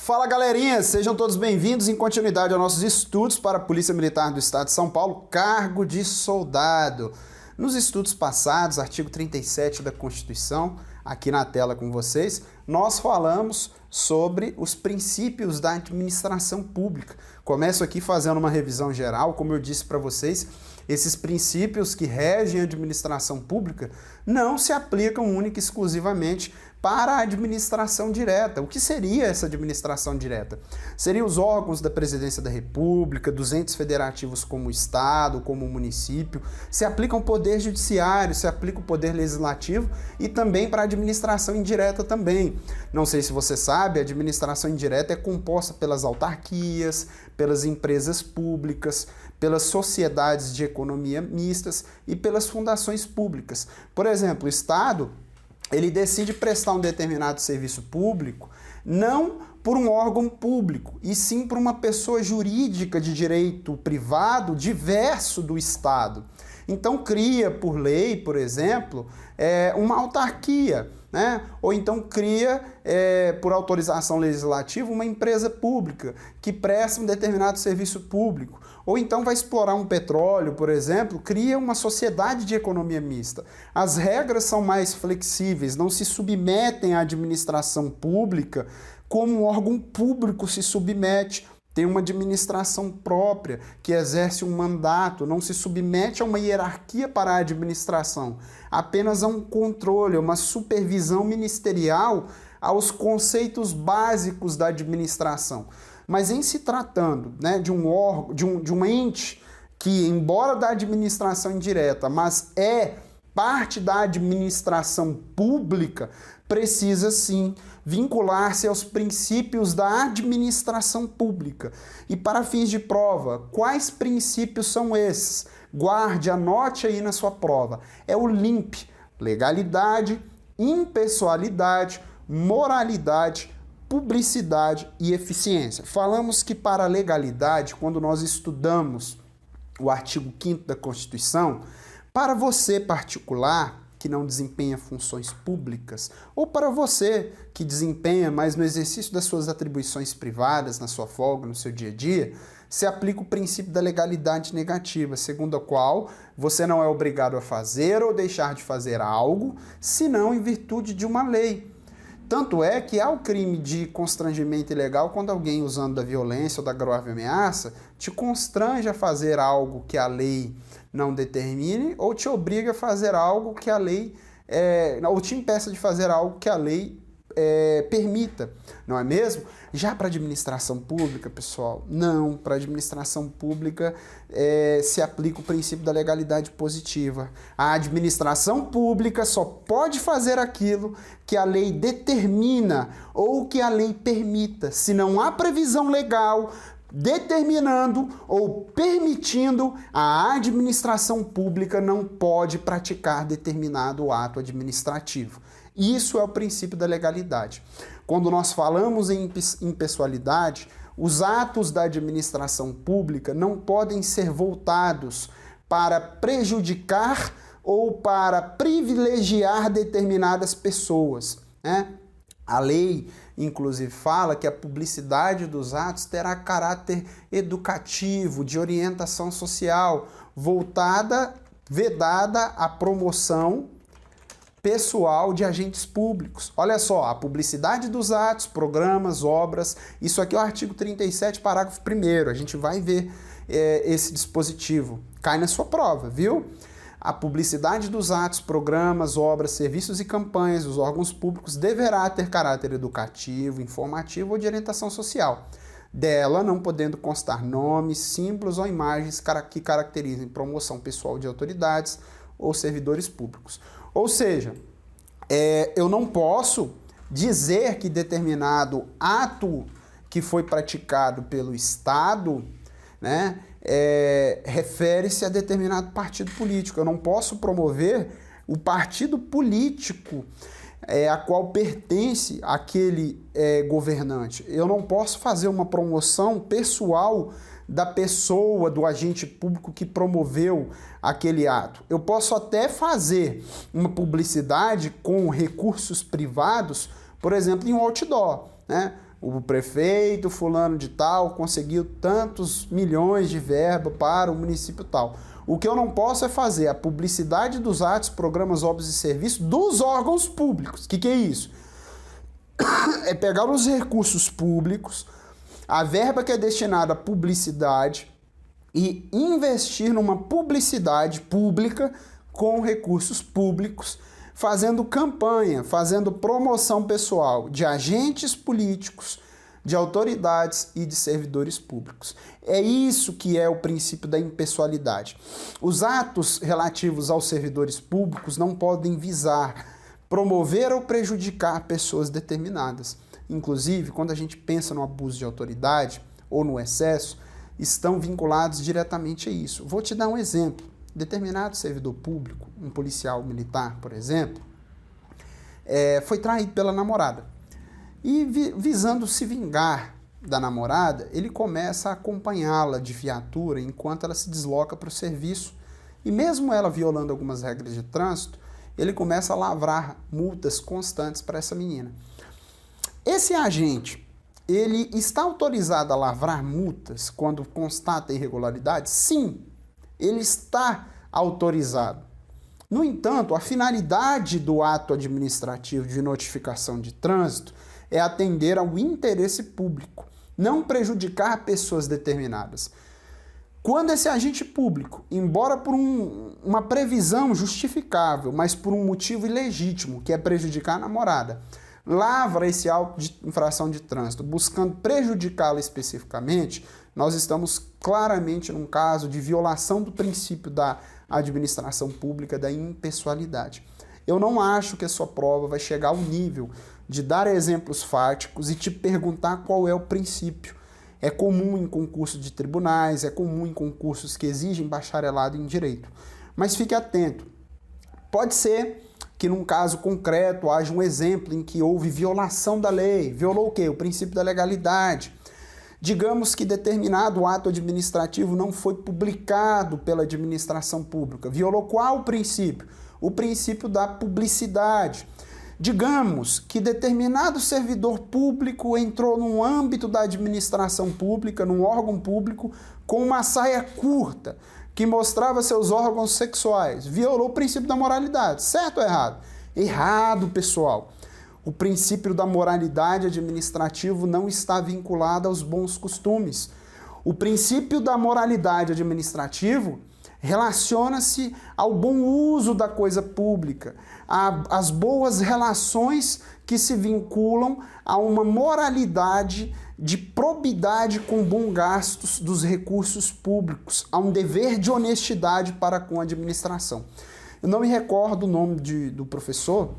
Fala galerinha, sejam todos bem-vindos em continuidade aos nossos estudos para a Polícia Militar do Estado de São Paulo, cargo de soldado. Nos estudos passados, artigo 37 da Constituição, aqui na tela com vocês, nós falamos sobre os princípios da administração pública. Começo aqui fazendo uma revisão geral, como eu disse para vocês, esses princípios que regem a administração pública não se aplicam única e exclusivamente para a administração direta. O que seria essa administração direta? Seriam os órgãos da Presidência da República, dos entes federativos como o Estado, como o município, se aplica o poder judiciário, se aplica o poder legislativo e também para a administração indireta também. Não sei se você sabe, a administração indireta é composta pelas autarquias, pelas empresas públicas, pelas sociedades de economia mistas e pelas fundações públicas. Por exemplo, o Estado, ele decide prestar um determinado serviço público não por um órgão público, e sim por uma pessoa jurídica de direito privado diverso do Estado. Então cria por lei, por exemplo, uma autarquia, né? Ou então cria, por autorização legislativa, uma empresa pública que presta um determinado serviço público. Ou então vai explorar um petróleo, por exemplo, cria uma sociedade de economia mista. As regras são mais flexíveis, não se submetem à administração pública como um órgão público se submete. Tem uma administração própria que exerce um mandato, não se submete a uma hierarquia para a administração, apenas a um controle, uma supervisão ministerial aos conceitos básicos da administração. Mas em se tratando, né, de um órgão, de um ente que, embora da administração indireta, mas é parte da administração pública, precisa sim vincular-se aos princípios da administração pública. E para fins de prova, quais princípios são esses? Guarde, anote aí na sua prova. É o LIMP: legalidade, impessoalidade, moralidade, publicidade e eficiência. Falamos que para a legalidade, quando nós estudamos o artigo 5º da Constituição, para você particular que não desempenha funções públicas, ou para você que desempenha, mas no exercício das suas atribuições privadas, na sua folga, no seu dia a dia, se aplica o princípio da legalidade negativa, segundo a qual você não é obrigado a fazer ou deixar de fazer algo, senão em virtude de uma lei. Tanto é que há o crime de constrangimento ilegal quando alguém, usando da violência ou da grave ameaça, te constrange a fazer algo que a lei não determine ou te obriga a fazer algo que a lei, ou te impeça de fazer algo que a lei permita, não é mesmo? Já para a administração pública, pessoal, não. Para a administração pública se aplica o princípio da legalidade positiva. A administração pública só pode fazer aquilo que a lei determina ou que a lei permita. Se não há previsão legal determinando ou permitindo, a administração pública não pode praticar determinado ato administrativo. Isso é o princípio da legalidade. Quando nós falamos em impessoalidade, os atos da administração pública não podem ser voltados para prejudicar ou para privilegiar determinadas pessoas, né? A lei, inclusive, fala que a publicidade dos atos terá caráter educativo, de orientação social, vedada à promoção pessoal de agentes públicos. Olha só, a publicidade dos atos, programas, obras, isso aqui é o artigo 37, parágrafo 1º. A gente vai ver esse dispositivo. Cai na sua prova, viu? A publicidade dos atos, programas, obras, serviços e campanhas dos órgãos públicos deverá ter caráter educativo, informativo ou de orientação social. Dela não podendo constar nomes, símbolos ou imagens que caracterizem promoção pessoal de autoridades ou servidores públicos. Ou seja, eu não posso dizer que determinado ato que foi praticado pelo Estado, né, refere-se a determinado partido político. Eu não posso promover o partido político a qual pertence aquele governante. Eu não posso fazer uma promoção pessoal da pessoa, do agente público que promoveu aquele ato. Eu posso até fazer uma publicidade com recursos privados, por exemplo, em um outdoor, né? o prefeito fulano de tal conseguiu tantos milhões de verba para o município tal. O que eu não posso é fazer a publicidade dos atos, programas, obras e serviços dos órgãos públicos. O que é isso? É pegar os recursos públicos, a verba que é destinada à publicidade e investir numa publicidade pública com recursos públicos, fazendo campanha, fazendo promoção pessoal de agentes políticos, de autoridades e de servidores públicos. É isso que é o princípio da impessoalidade. Os atos relativos aos servidores públicos não podem visar promover ou prejudicar pessoas determinadas. Inclusive, quando a gente pensa no abuso de autoridade ou no excesso, estão vinculados diretamente a isso. Vou te dar um exemplo. Determinado servidor público, um policial militar, por exemplo, foi traído pela namorada. E visando se vingar da namorada, ele começa a acompanhá-la de viatura enquanto ela se desloca para o serviço. E mesmo ela violando algumas regras de trânsito, ele começa a lavrar multas constantes para essa menina. Esse agente, ele está autorizado a lavrar multas quando constata irregularidades? Sim, ele está autorizado. No entanto, a finalidade do ato administrativo de notificação de trânsito é atender ao interesse público, não prejudicar pessoas determinadas. Quando esse agente público, embora por uma previsão justificável, mas por um motivo ilegítimo, que é prejudicar a namorada, lavra esse auto de infração de trânsito, buscando prejudicá-la especificamente, nós estamos claramente num caso de violação do princípio da administração pública, da impessoalidade. Eu não acho que a sua prova vai chegar ao nível de dar exemplos fáticos e te perguntar qual é o princípio. É comum em concursos de tribunais, é comum em concursos que exigem bacharelado em direito. Mas fique atento. Pode ser que num caso concreto haja um exemplo em que houve violação da lei. Violou o quê? O princípio da legalidade. Digamos que determinado ato administrativo não foi publicado pela administração pública. Violou qual princípio? O princípio da publicidade. Digamos que determinado servidor público entrou no âmbito da administração pública, num órgão público, com uma saia curta, que mostrava seus órgãos sexuais. Violou o princípio da moralidade. Certo ou errado? Errado, pessoal. O princípio da moralidade administrativa não está vinculado aos bons costumes. O princípio da moralidade administrativa relaciona-se ao bom uso da coisa pública, às boas relações que se vinculam a uma moralidade de probidade com bom gastos dos recursos públicos, a um dever de honestidade para com a administração. Eu não me recordo o nome do professor,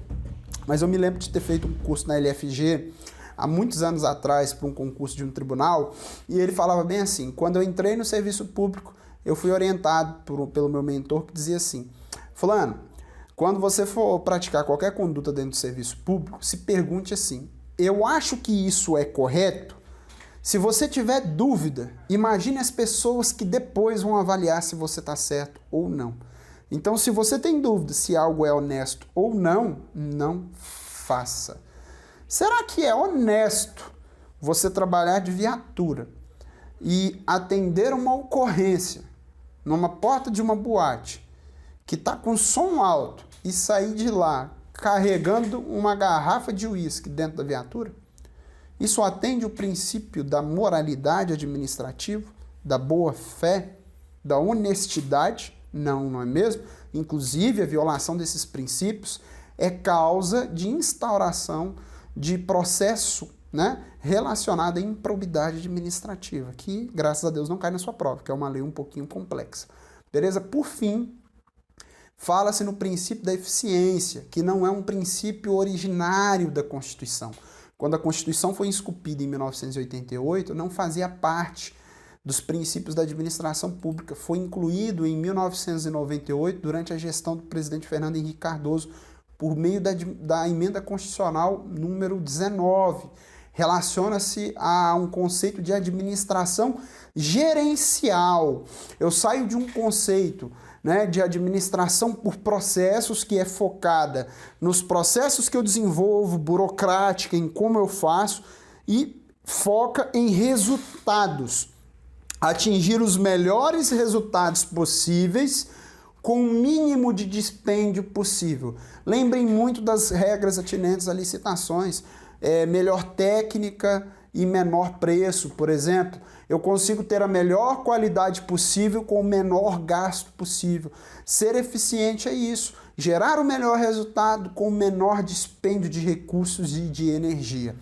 mas eu me lembro de ter feito um curso na LFG há muitos anos atrás para um concurso de um tribunal, e ele falava bem assim: quando eu entrei no serviço público, eu fui orientado pelo meu mentor, que dizia assim: fulano, quando você for praticar qualquer conduta dentro do serviço público, se pergunte assim: eu acho que isso é correto? Se você tiver dúvida, imagine as pessoas que depois vão avaliar se você está certo ou não. Então, se você tem dúvida se algo é honesto ou não, não faça. Será que é honesto você trabalhar de viatura e atender uma ocorrência numa porta de uma boate que está com som alto e sair de lá carregando uma garrafa de uísque dentro da viatura? Isso atende o princípio da moralidade administrativa, da boa-fé, da honestidade? Não, não é mesmo? Inclusive, a violação desses princípios é causa de instauração de processo, relacionado à improbidade administrativa, que, graças a Deus, não cai na sua prova, que é uma lei um pouquinho complexa. Beleza? Por fim, fala-se no princípio da eficiência, que não é um princípio originário da Constituição. Quando a Constituição foi esculpida em 1988, não fazia parte dos princípios da administração pública. Foi incluído em 1998, durante a gestão do presidente Fernando Henrique Cardoso, por meio da emenda constitucional número 19. Relaciona-se a um conceito de administração gerencial. Eu saio de um conceito de administração por processos, que é focada nos processos que eu desenvolvo, burocrática, em como eu faço, e foca em resultados, atingir os melhores resultados possíveis com o mínimo de dispêndio possível. Lembrem muito das regras atinentes a licitações, melhor técnica e menor preço, por exemplo. Eu consigo ter a melhor qualidade possível com o menor gasto possível. Ser eficiente é isso, gerar o melhor resultado com o menor dispêndio de recursos e de energia.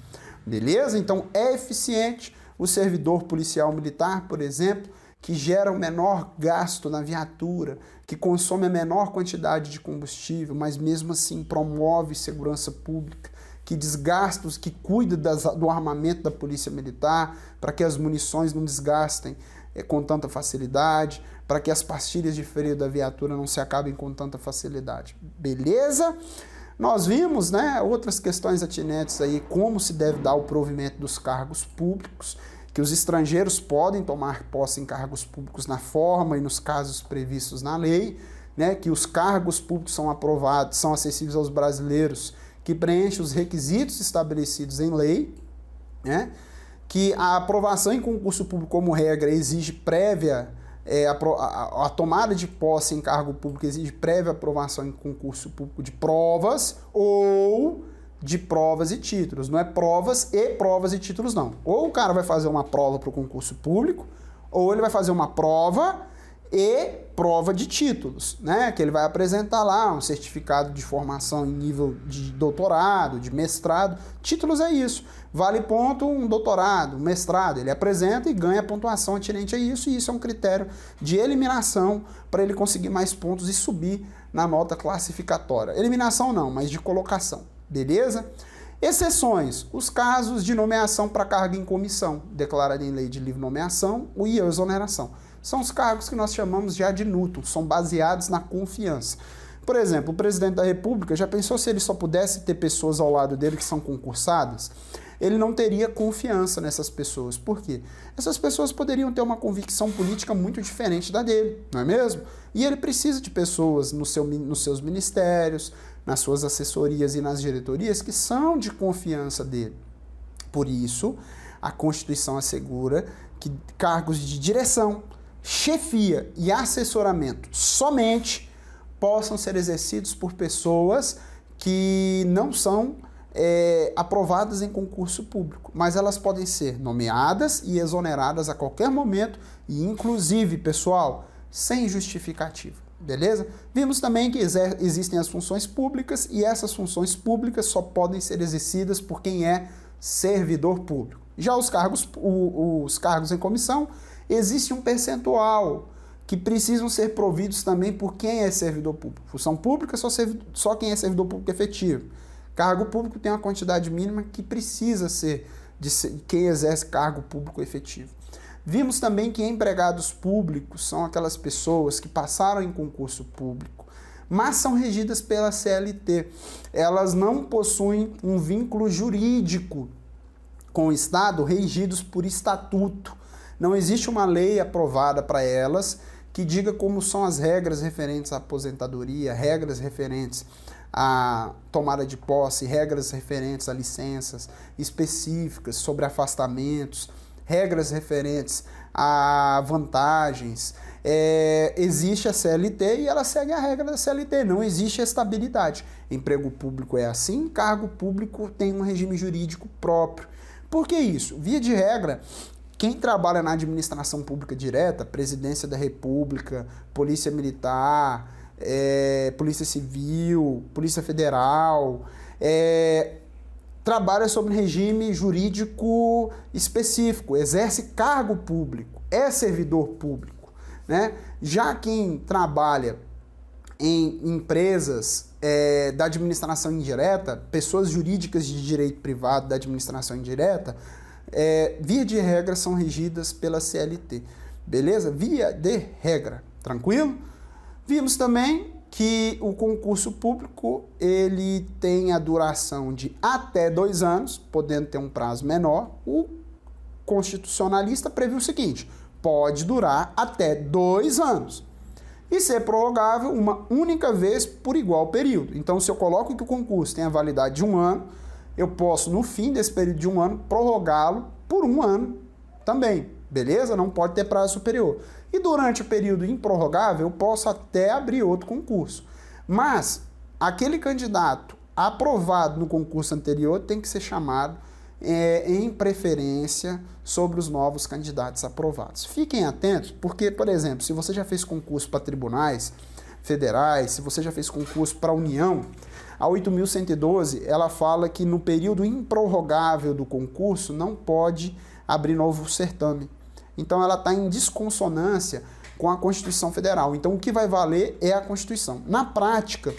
Beleza? Então é eficiente o servidor policial militar, por exemplo, que gera o menor gasto na viatura, que consome a menor quantidade de combustível, mas mesmo assim promove segurança pública, que desgasta, que cuida do armamento da polícia militar, para que as munições não desgastem com tanta facilidade, para que as pastilhas de freio da viatura não se acabem com tanta facilidade. Beleza? Nós vimos, né, outras questões atinentes aí, como se deve dar o provimento dos cargos públicos, que os estrangeiros podem tomar posse em cargos públicos na forma e nos casos previstos na lei, né, que os cargos públicos são aprovados, são acessíveis aos brasileiros que preenchem os requisitos estabelecidos em lei, né, que a aprovação em concurso público, como regra, exige prévia, a tomada de posse em cargo público exige prévia aprovação em concurso público de provas ou de provas e títulos. Não é provas e títulos, não. Ou o cara vai fazer uma prova para o concurso público, ou ele vai fazer uma prova e prova de títulos, né? Que ele vai apresentar lá um certificado de formação em nível de doutorado, de mestrado. Títulos é isso. Vale ponto um doutorado, um mestrado. Ele apresenta e ganha pontuação atinente a isso, e isso é um critério de eliminação para ele conseguir mais pontos e subir na nota classificatória. Eliminação não, mas de colocação. Beleza? Exceções, os casos de nomeação para cargo em comissão, declarado em lei de livre nomeação, e exoneração. São os cargos que nós chamamos de ad nutum, são baseados na confiança. Por exemplo, o presidente da República, já pensou se ele só pudesse ter pessoas ao lado dele que são concursadas? Ele não teria confiança nessas pessoas. Por quê? Essas pessoas poderiam ter uma convicção política muito diferente da dele, não é mesmo? E ele precisa de pessoas nos seus ministérios, nas suas assessorias e nas diretorias que são de confiança dele. Por isso, a Constituição assegura que cargos de direção, chefia e assessoramento somente possam ser exercidos por pessoas que não são aprovadas em concurso público, mas elas podem ser nomeadas e exoneradas a qualquer momento e, inclusive, pessoal, sem justificativa. Beleza? Vimos também que existem as funções públicas e essas funções públicas só podem ser exercidas por quem é servidor público. Já os cargos em comissão, existe um percentual que precisam ser providos também por quem é servidor público. Função pública, só quem é servidor público efetivo. Cargo público tem uma quantidade mínima que precisa ser de quem exerce cargo público efetivo. Vimos também que empregados públicos são aquelas pessoas que passaram em concurso público, mas são regidas pela CLT. Elas não possuem um vínculo jurídico com o Estado, regidos por estatuto. Não existe uma lei aprovada para elas que diga como são as regras referentes à aposentadoria, regras referentes à tomada de posse, regras referentes a licenças específicas sobre afastamentos, regras referentes a vantagens. Existe a CLT e ela segue a regra da CLT, não existe estabilidade. Emprego público é assim, cargo público tem um regime jurídico próprio. Por que isso? Via de regra, quem trabalha na administração pública direta, Presidência da República, Polícia Militar, Polícia Civil, Polícia Federal, trabalha sob um regime jurídico específico, exerce cargo público, é servidor público, né? Já quem trabalha em empresas da administração indireta, pessoas jurídicas de direito privado da administração indireta, via de regra são regidas pela CLT, beleza? Via de regra, tranquilo? Vimos também que o concurso público ele tem a duração de até 2 anos, podendo ter um prazo menor. O constitucionalista previu o seguinte: pode durar até 2 anos e ser prorrogável uma única vez por igual período. Então, se eu coloco que o concurso tem a validade de 1 ano, eu posso, no fim desse período de 1 ano, prorrogá-lo por 1 ano também, beleza? Não pode ter prazo superior. E durante o período improrrogável, eu posso até abrir outro concurso. Mas aquele candidato aprovado no concurso anterior tem que ser chamado em preferência sobre os novos candidatos aprovados. Fiquem atentos, porque, por exemplo, se você já fez concurso para tribunais federais, se você já fez concurso para a União, a 8.112, ela fala que no período improrrogável do concurso não pode abrir novo certame. Então ela está em desconsonância com a Constituição Federal. Então o que vai valer é a Constituição. Na prática,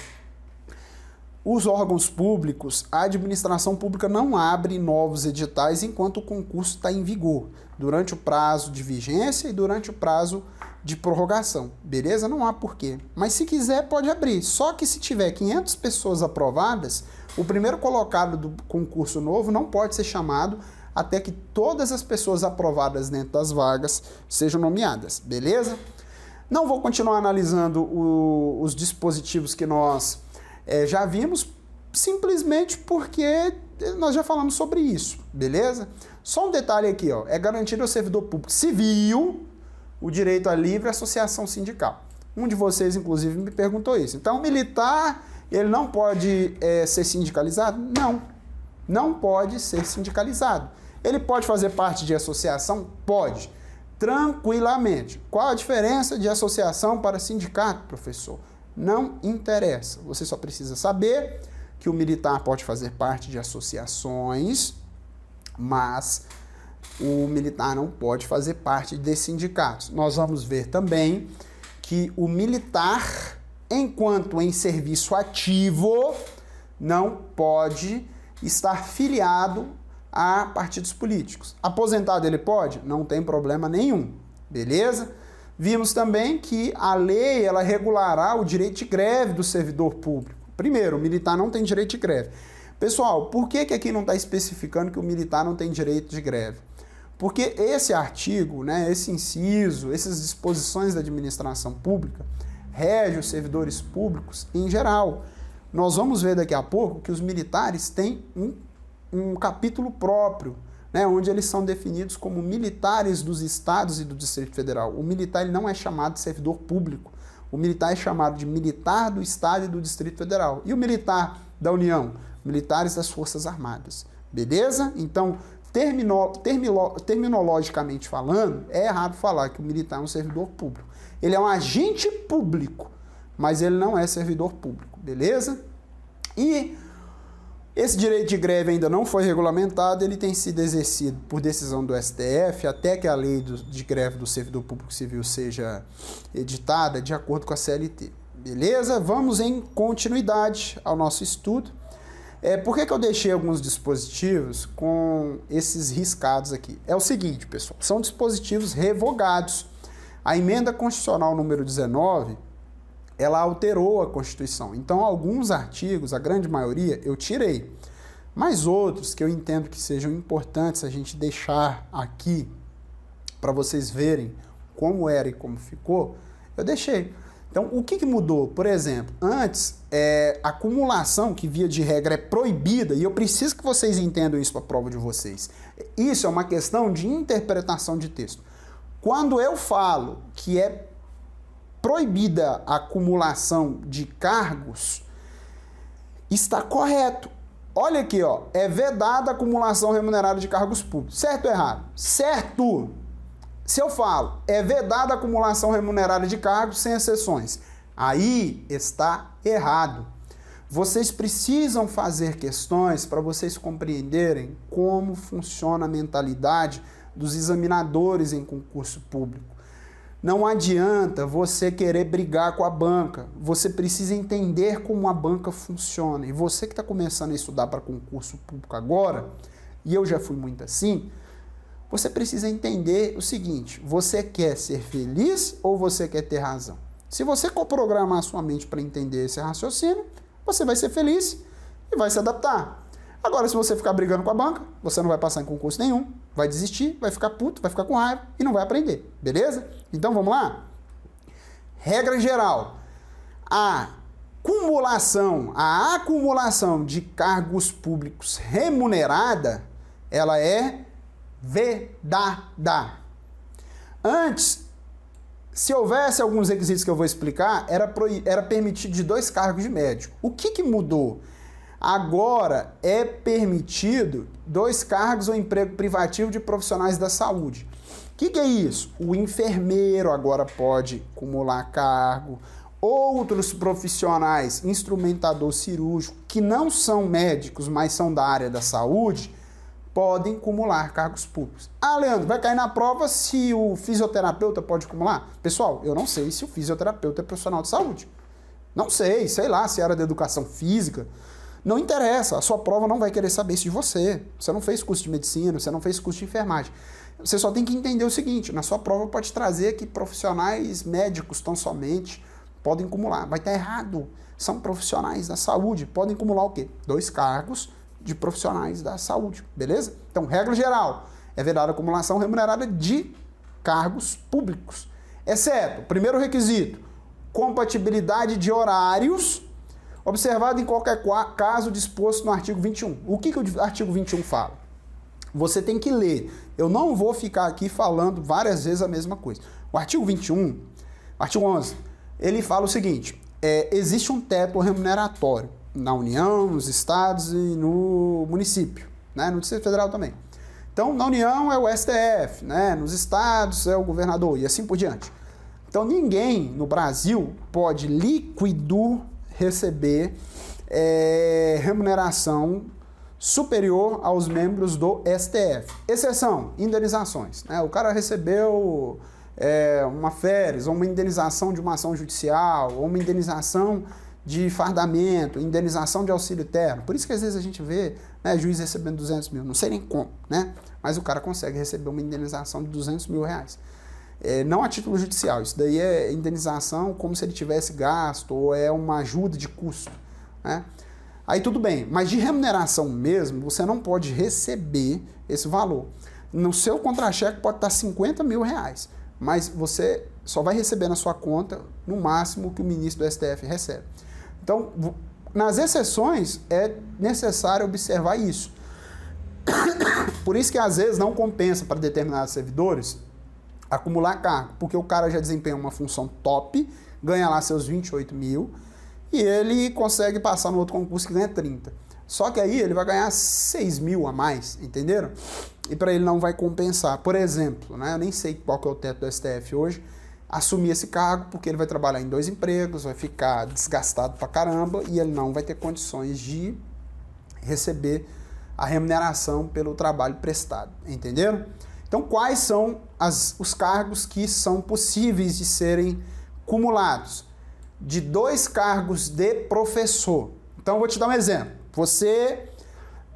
os órgãos públicos, a administração pública não abre novos editais enquanto o concurso está em vigor, durante o prazo de vigência e durante o prazo de prorrogação. Beleza? Não há porquê. Mas se quiser, pode abrir. Só que se tiver 500 pessoas aprovadas, o primeiro colocado do concurso novo não pode ser chamado até que todas as pessoas aprovadas dentro das vagas sejam nomeadas. Beleza? Não vou continuar analisando os dispositivos que nós já vimos, simplesmente porque nós já falamos sobre isso, beleza? Só um detalhe aqui, ó, é garantido ao servidor público civil o direito à livre associação sindical. Um de vocês, inclusive, me perguntou isso. Então, o militar, ele não pode ser sindicalizado? Não, não pode ser sindicalizado. Ele pode fazer parte de associação? Pode, tranquilamente. Qual a diferença de associação para sindicato, professor? Não interessa. Você só precisa saber que o militar pode fazer parte de associações, mas o militar não pode fazer parte de sindicatos. Nós vamos ver também que o militar, enquanto em serviço ativo, não pode estar filiado a partidos políticos. Aposentado ele pode? Não tem problema nenhum, beleza? Vimos também que a lei ela regulará o direito de greve do servidor público. Primeiro, o militar não tem direito de greve. Pessoal, por que aqui não está especificando que o militar não tem direito de greve? Porque esse artigo, né, esse inciso, essas disposições da administração pública rege os servidores públicos em geral. Nós vamos ver daqui a pouco que os militares têm um capítulo próprio, né, onde eles são definidos como militares dos estados e do Distrito Federal. O militar ele não é chamado de servidor público. O militar é chamado de militar do estado e do Distrito Federal. E o militar da União? Militares das Forças Armadas. Beleza? Então, terminologicamente falando, é errado falar que o militar é um servidor público. Ele é um agente público, mas ele não é servidor público. Beleza? E esse direito de greve ainda não foi regulamentado, ele tem sido exercido por decisão do STF até que a lei de greve do servidor público civil seja editada de acordo com a CLT. Beleza? Vamos em continuidade ao nosso estudo. Por que eu deixei alguns dispositivos com esses riscados aqui? É o seguinte, pessoal, são dispositivos revogados. A emenda constitucional número 19, ela alterou a Constituição. Então, alguns artigos, a grande maioria, eu tirei. Mas outros que eu entendo que sejam importantes a gente deixar aqui para vocês verem como era e como ficou, eu deixei. Então, o que mudou? Por exemplo, antes, a acumulação, que via de regra é proibida, e eu preciso que vocês entendam isso para a prova de vocês. Isso é uma questão de interpretação de texto. Quando eu falo que é proibida a acumulação de cargos, está correto. Olha aqui, ó, é vedada a acumulação remunerada de cargos públicos. Certo ou errado? Certo! Se eu falo, é vedada a acumulação remunerada de cargos sem exceções, aí está errado. Vocês precisam fazer questões para vocês compreenderem como funciona a mentalidade dos examinadores em concurso público. Não adianta você querer brigar com a banca. Você precisa entender como a banca funciona. E você que está começando a estudar para concurso público agora, e eu já fui muito assim, você precisa entender o seguinte: você quer ser feliz ou você quer ter razão? Se você programar a sua mente para entender esse raciocínio, você vai ser feliz e vai se adaptar. Agora, se você ficar brigando com a banca, você não vai passar em concurso nenhum, vai desistir, vai ficar puto, vai ficar com raiva e não vai aprender, beleza? Então, vamos lá? Regra geral. A A acumulação de cargos públicos remunerada, ela é vedada. Antes, se houvesse alguns requisitos que eu vou explicar, era permitido de 2 cargos de médico. O que mudou? Agora é permitido 2 cargos ou emprego privativo de profissionais da saúde. O que é isso? O enfermeiro agora pode acumular cargo. Outros profissionais, instrumentador cirúrgico, que não são médicos, mas são da área da saúde, podem acumular cargos públicos. Ah, Leandro, vai cair na prova se o fisioterapeuta pode acumular? Pessoal, eu não sei se o fisioterapeuta é profissional de saúde. Não sei lá, se era da educação física. Não interessa, a sua prova não vai querer saber isso de você. Você não fez curso de medicina, você não fez curso de enfermagem. Você só tem que entender o seguinte, na sua prova pode trazer que profissionais médicos tão somente podem acumular. Vai estar errado. São profissionais da saúde. Podem acumular o quê? 2 cargos de profissionais da saúde, beleza? Então, regra geral, é vedada a acumulação remunerada de cargos públicos. Exceto, primeiro requisito, compatibilidade de horários, observado em qualquer caso disposto no artigo 21. O que o artigo 21 fala? Você tem que ler. Eu não vou ficar aqui falando várias vezes a mesma coisa. O artigo 21, artigo 11, ele fala o seguinte, existe um teto remuneratório na União, nos estados e no município, né? No Distrito Federal também. Então, na União é o STF, né? Nos estados é o governador e assim por diante. Então, ninguém no Brasil pode líquido receber remuneração superior aos membros do STF. Exceção, indenizações, né? O cara recebeu uma férias, ou uma indenização de uma ação judicial, ou uma indenização de fardamento, indenização de auxílio terno. Por isso que às vezes a gente vê, né, juiz recebendo 200 mil, não sei nem como, né? Mas o cara consegue receber uma indenização de 200 mil reais. Não a título judicial, isso daí é indenização como se ele tivesse gasto, ou é uma ajuda de custo, né? Aí tudo bem, mas de remuneração mesmo, você não pode receber esse valor. No seu contra-cheque pode estar 50 mil reais, mas você só vai receber na sua conta, no máximo, o que o ministro do STF recebe. Então, nas exceções, é necessário observar isso. Por isso que, às vezes, não compensa para determinados servidores acumular cargo, porque o cara já desempenha uma função top, ganha lá seus 28 mil, e ele consegue passar no outro concurso que ganha 30. Só que aí ele vai ganhar 6 mil a mais, entenderam? E para ele não vai compensar. Por exemplo, né, eu nem sei qual que é o teto do STF hoje, assumir esse cargo porque ele vai trabalhar em 2 empregos, vai ficar desgastado pra caramba e ele não vai ter condições de receber a remuneração pelo trabalho prestado, entenderam? Então, quais são os cargos que são possíveis de serem cumulados? De 2 cargos de professor. Então, eu vou te dar um exemplo. Você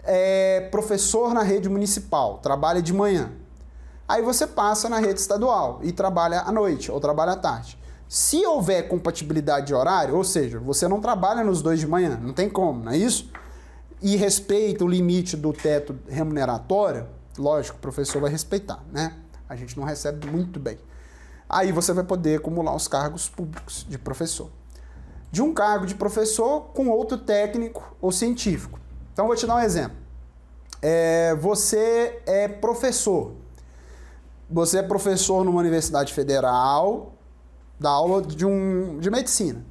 é professor na rede municipal, trabalha de manhã. Aí você passa na rede estadual e trabalha à noite ou trabalha à tarde. Se houver compatibilidade de horário, ou seja, você não trabalha nos 2 de manhã, não tem como, não é isso? E respeita o limite do teto remuneratório, lógico, o professor vai respeitar, né? A gente não recebe muito bem. Aí você vai poder acumular os cargos públicos de professor. De um cargo de professor com outro técnico ou científico. Então, vou te dar um exemplo. Você é professor. Você é professor numa universidade federal, dá aula de medicina,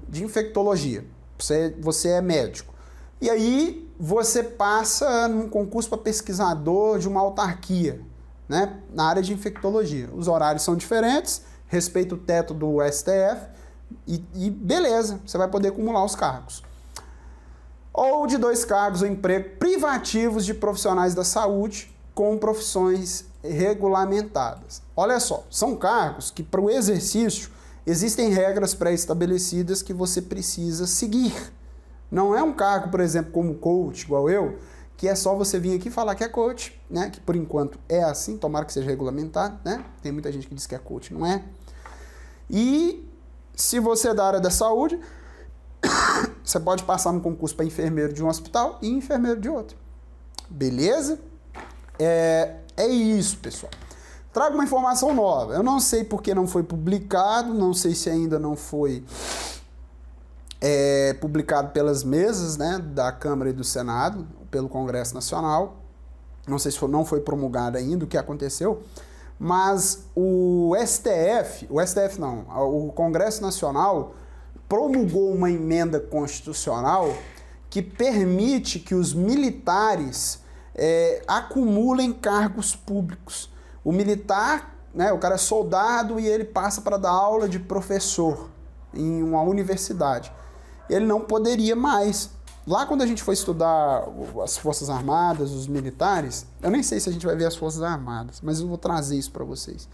de infectologia. Você é médico. E aí você passa num concurso para pesquisador de uma autarquia, né, na área de infectologia. Os horários são diferentes, respeita o teto do STF e beleza, você vai poder acumular os cargos. Ou de 2 cargos ou emprego privativos de profissionais da saúde com profissões regulamentadas. Olha só, são cargos que para o exercício existem regras pré-estabelecidas que você precisa seguir. Não é um cargo, por exemplo, como coach, igual eu, que é só você vir aqui falar que é coach, né? Que por enquanto é assim, tomara que seja regulamentado, né? Tem muita gente que diz que é coach, não é? E se você é da área da saúde, você pode passar no concurso para enfermeiro de um hospital e enfermeiro de outro. Beleza? É isso, pessoal. Trago uma informação nova. Eu não sei porque não foi publicado, não sei se ainda não foi publicado pelas mesas, né, da Câmara e do Senado, pelo Congresso Nacional. Não sei se não foi promulgado ainda o que aconteceu, mas o Congresso Nacional promulgou uma emenda constitucional que permite que os militares acumulem cargos públicos. O militar, né, o cara é soldado e ele passa para dar aula de professor em uma universidade. Ele não poderia mais. Lá quando a gente foi estudar as Forças Armadas, os militares, eu nem sei se a gente vai ver as Forças Armadas, mas eu vou trazer isso para vocês.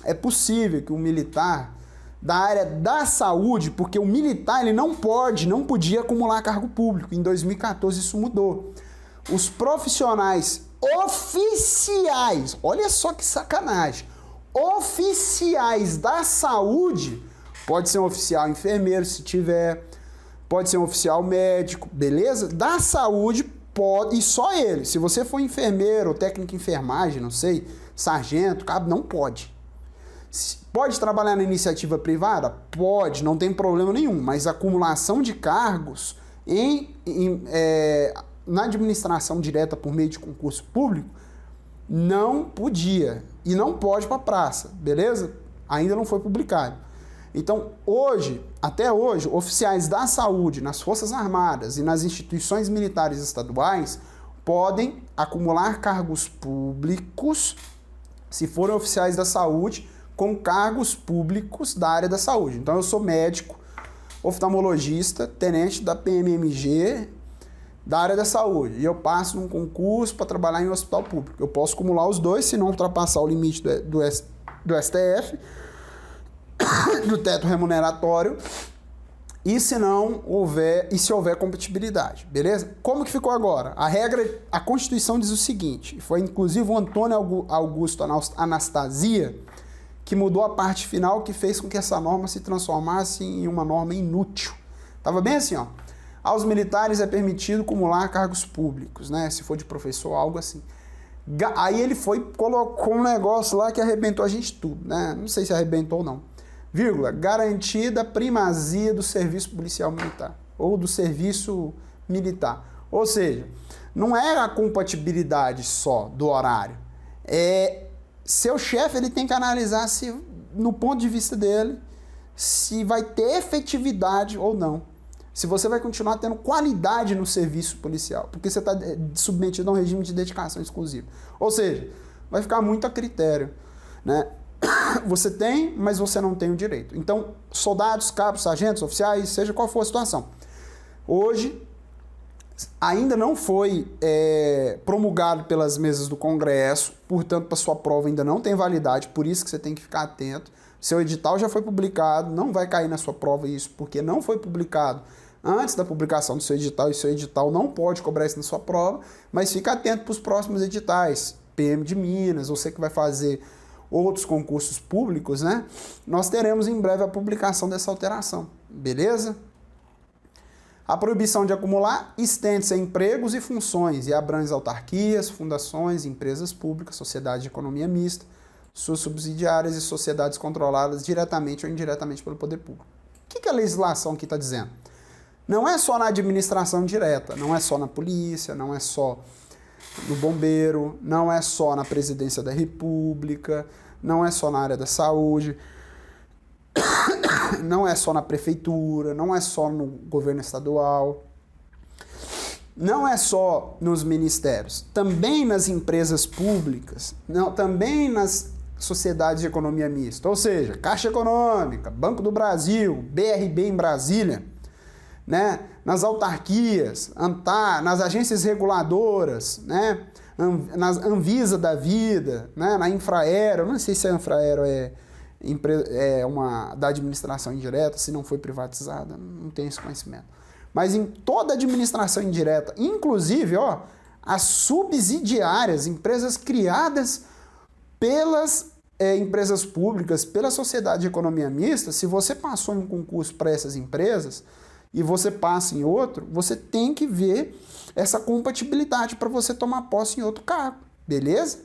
É possível que o militar da área da saúde, porque o militar ele não podia acumular cargo público. Em 2014 isso mudou. Os profissionais oficiais, olha só que sacanagem, oficiais da saúde, pode ser um oficial enfermeiro se tiver, pode ser um oficial médico, beleza? Da saúde pode, e só ele. Se você for enfermeiro ou técnico de enfermagem, não sei, sargento, cabo, não pode. Pode trabalhar na iniciativa privada? Pode, não tem problema nenhum, mas a acumulação de cargos na administração direta por meio de concurso público não podia e não pode para a praça, beleza? Ainda não foi publicado. Então, até hoje, oficiais da saúde nas Forças Armadas e nas instituições militares estaduais podem acumular cargos públicos se forem oficiais da saúde com cargos públicos da área da saúde. Então, eu sou médico, oftalmologista, tenente da PMMG da área da saúde e eu passo num concurso para trabalhar em um hospital público. Eu posso acumular os dois se não ultrapassar o limite do STF, do teto remuneratório, e se houver compatibilidade, beleza? Como que ficou agora? A Constituição diz o seguinte, foi inclusive o Antônio Augusto Anastasia que mudou a parte final que fez com que essa norma se transformasse em uma norma inútil. Tava bem assim, ó. Aos militares é permitido acumular cargos públicos, né? Se for de professor, algo assim. Aí ele colocou um negócio lá que arrebentou a gente tudo, né? Não sei se arrebentou ou não. Vírgula, garantida a primazia do serviço policial militar ou do serviço militar. Ou seja, não era a compatibilidade só do horário. Seu chefe ele tem que analisar se, no ponto de vista dele, se vai ter efetividade ou não. Se você vai continuar tendo qualidade no serviço policial, porque você está submetido a um regime de dedicação exclusiva. Ou seja, vai ficar muito a critério, né? Você tem, mas você não tem o direito. Então, soldados, cabos, sargentos, oficiais, seja qual for a situação. Hoje, ainda não foi promulgado pelas mesas do Congresso, portanto, para sua prova ainda não tem validade, por isso que você tem que ficar atento. Seu edital já foi publicado, não vai cair na sua prova isso, porque não foi publicado antes da publicação do seu edital, e seu edital não pode cobrar isso na sua prova, mas fica atento para os próximos editais, PM de Minas, você que vai fazer outros concursos públicos, né? Nós teremos em breve a publicação dessa alteração, beleza? A proibição de acumular estende-se a empregos e funções e abrange autarquias, fundações, empresas públicas, sociedades de economia mista, suas subsidiárias e sociedades controladas diretamente ou indiretamente pelo poder público. O que a legislação aqui está dizendo? Não é só na administração direta, não é só na polícia, não é só no bombeiro, não é só na presidência da República, não é só na área da saúde, não é só na prefeitura, não é só no governo estadual, não é só nos ministérios, também nas empresas públicas, também nas sociedades de economia mista, ou seja, Caixa Econômica, Banco do Brasil, BRB em Brasília, né? Nas autarquias, nas agências reguladoras, né? Na Anvisa da vida, né? Na Infraero, eu não sei se a Infraero é uma da administração indireta, se não foi privatizada, não tenho esse conhecimento. Mas em toda administração indireta, inclusive as subsidiárias, empresas criadas pelas empresas públicas, pela sociedade de economia mista, se você passou em um concurso para essas empresas e você passa em outro, você tem que ver essa compatibilidade para você tomar posse em outro cargo, beleza?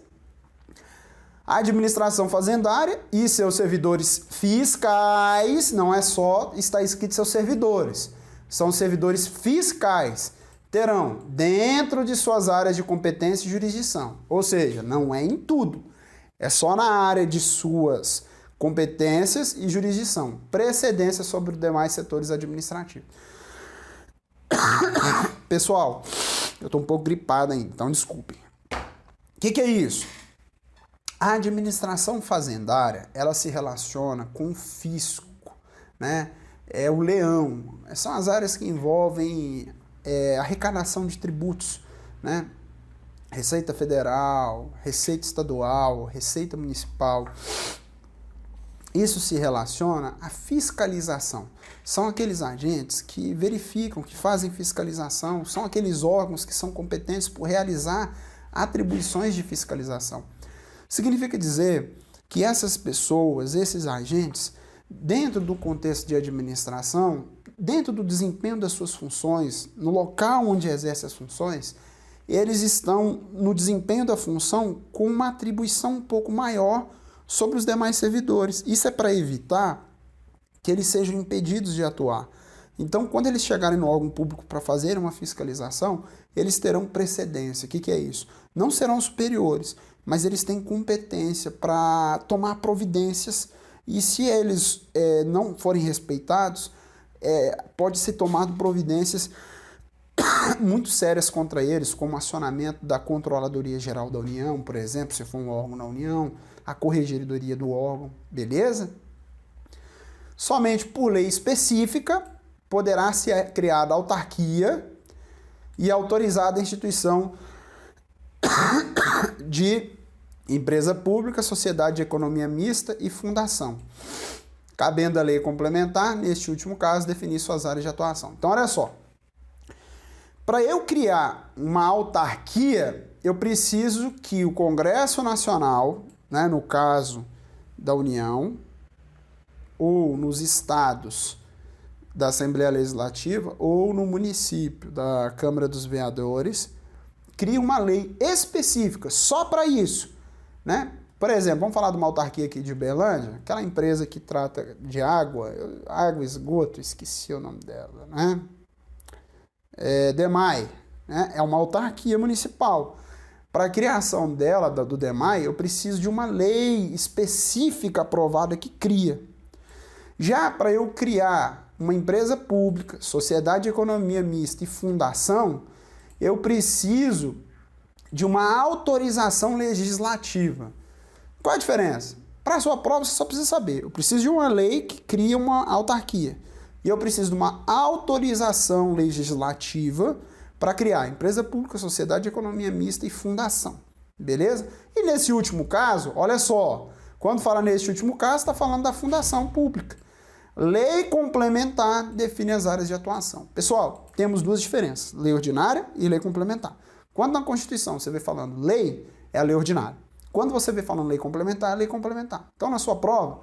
A administração fazendária e seus servidores fiscais, não é só está escrito seus servidores. são servidores fiscais, terão dentro de suas áreas de competência e jurisdição. Ou seja, não é em tudo, é só na área de suas competências e jurisdição, precedência sobre os demais setores administrativos. Pessoal, eu estou um pouco gripado ainda, então desculpem. O que é isso? A administração fazendária, ela se relaciona com o fisco, né? É o leão. São as áreas que envolvem arrecadação de tributos, né? Receita Federal, Receita Estadual, Receita Municipal. Isso se relaciona à fiscalização. São aqueles agentes que verificam, que fazem fiscalização, são aqueles órgãos que são competentes por realizar atribuições de fiscalização. Significa dizer que essas pessoas, esses agentes, dentro do contexto de administração, dentro do desempenho das suas funções, no local onde exerce as funções, eles estão no desempenho da função com uma atribuição um pouco maior sobre os demais servidores. Isso é para evitar que eles sejam impedidos de atuar. Então, quando eles chegarem no órgão público para fazer uma fiscalização, eles terão precedência. O que é isso? Não serão superiores, mas eles têm competência para tomar providências e se eles não forem respeitados, pode ser tomado providências muito sérias contra eles, como acionamento da Controladoria Geral da União, por exemplo, se for um órgão na União, a Corregedoria do órgão, beleza? Somente por lei específica poderá ser criada autarquia e autorizada a instituição de empresa pública, sociedade de economia mista e fundação, cabendo a lei complementar, neste último caso, definir suas áreas de atuação. Então, olha só, para eu criar uma autarquia, eu preciso que o Congresso Nacional, né, no caso da União, ou nos estados da Assembleia Legislativa, ou no município da Câmara dos Vereadores, crie uma lei específica só para isso, né? Por exemplo, vamos falar de uma autarquia aqui de Uberlândia, aquela empresa que trata de água e esgoto, esqueci o nome dela, né? DEMAI, né? É uma autarquia municipal. Para a criação dela, do DEMAI, eu preciso de uma lei específica aprovada que cria. Já para eu criar uma empresa pública, sociedade de economia mista e fundação, eu preciso de uma autorização legislativa. Qual a diferença? Para a sua prova, você só precisa saber. Eu preciso de uma lei que cria uma autarquia. E eu preciso de uma autorização legislativa para criar empresa pública, sociedade de economia mista e fundação. Beleza? E nesse último caso, olha só, quando fala nesse último caso, está falando da fundação pública. Lei complementar define as áreas de atuação. Pessoal, temos duas diferenças, lei ordinária e lei complementar. Quando na Constituição você vê falando lei, é a lei ordinária. Quando você vê falando lei complementar, é a lei complementar. Então, na sua prova,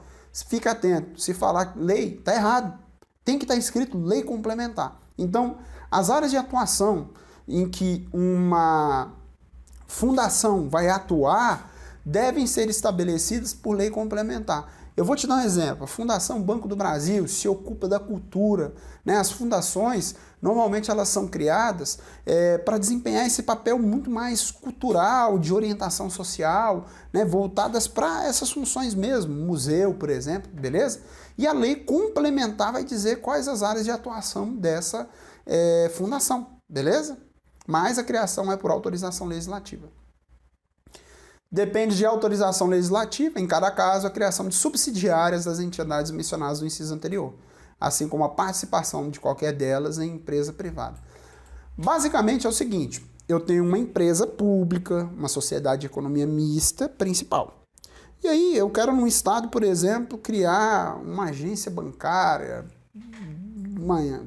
fica atento. Se falar lei, está errado. Tem que estar escrito lei complementar. Então, as áreas de atuação em que uma fundação vai atuar devem ser estabelecidas por lei complementar. Eu vou te dar um exemplo. A Fundação Banco do Brasil se ocupa da cultura, né? As fundações, normalmente elas são criadas para desempenhar esse papel muito mais cultural, de orientação social, né? Voltadas para essas funções mesmo, museu, por exemplo, beleza? E a lei complementar vai dizer quais as áreas de atuação dessa fundação, beleza? Mas a criação é por autorização legislativa. Depende de autorização legislativa, em cada caso, a criação de subsidiárias das entidades mencionadas no inciso anterior, assim como a participação de qualquer delas em empresa privada. Basicamente é o seguinte, eu tenho uma empresa pública, uma sociedade de economia mista principal. E aí eu quero num estado, por exemplo, criar uma agência bancária,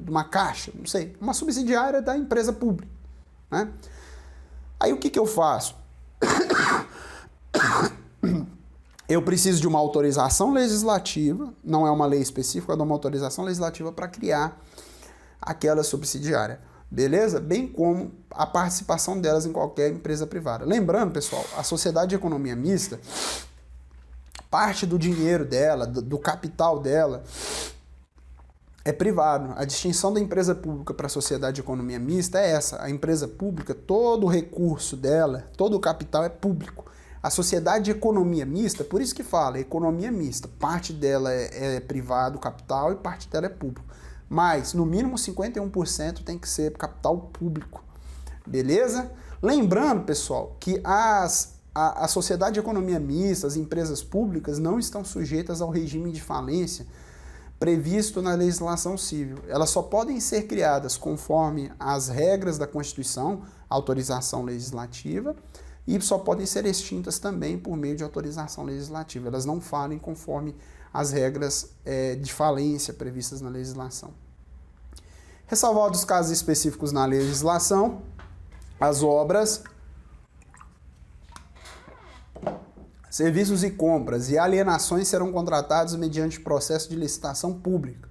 uma caixa, não sei, uma subsidiária da empresa pública, né? Aí o que eu faço? Eu preciso de uma autorização legislativa, não é uma lei específica, é uma autorização legislativa para criar aquela subsidiária, beleza? Bem como a participação delas em qualquer empresa privada. Lembrando, pessoal, a sociedade de economia mista, parte do dinheiro dela, do capital dela, é privado. A distinção da empresa pública para a sociedade de economia mista é essa. A empresa pública, todo o recurso dela, todo o capital é público. A sociedade de economia mista, por isso que fala, economia mista, parte dela é privado, capital, e parte dela é público. Mas, no mínimo 51% tem que ser capital público. Beleza? Lembrando, pessoal, que a sociedade de economia mista, as empresas públicas, não estão sujeitas ao regime de falência previsto na legislação civil. Elas só podem ser criadas conforme as regras da Constituição, autorização legislativa, e só podem ser extintas também por meio de autorização legislativa. Elas não falem conforme as regras de falência previstas na legislação. Ressalvados os casos específicos na legislação, as obras, serviços e compras e alienações serão contratados mediante processo de licitação pública,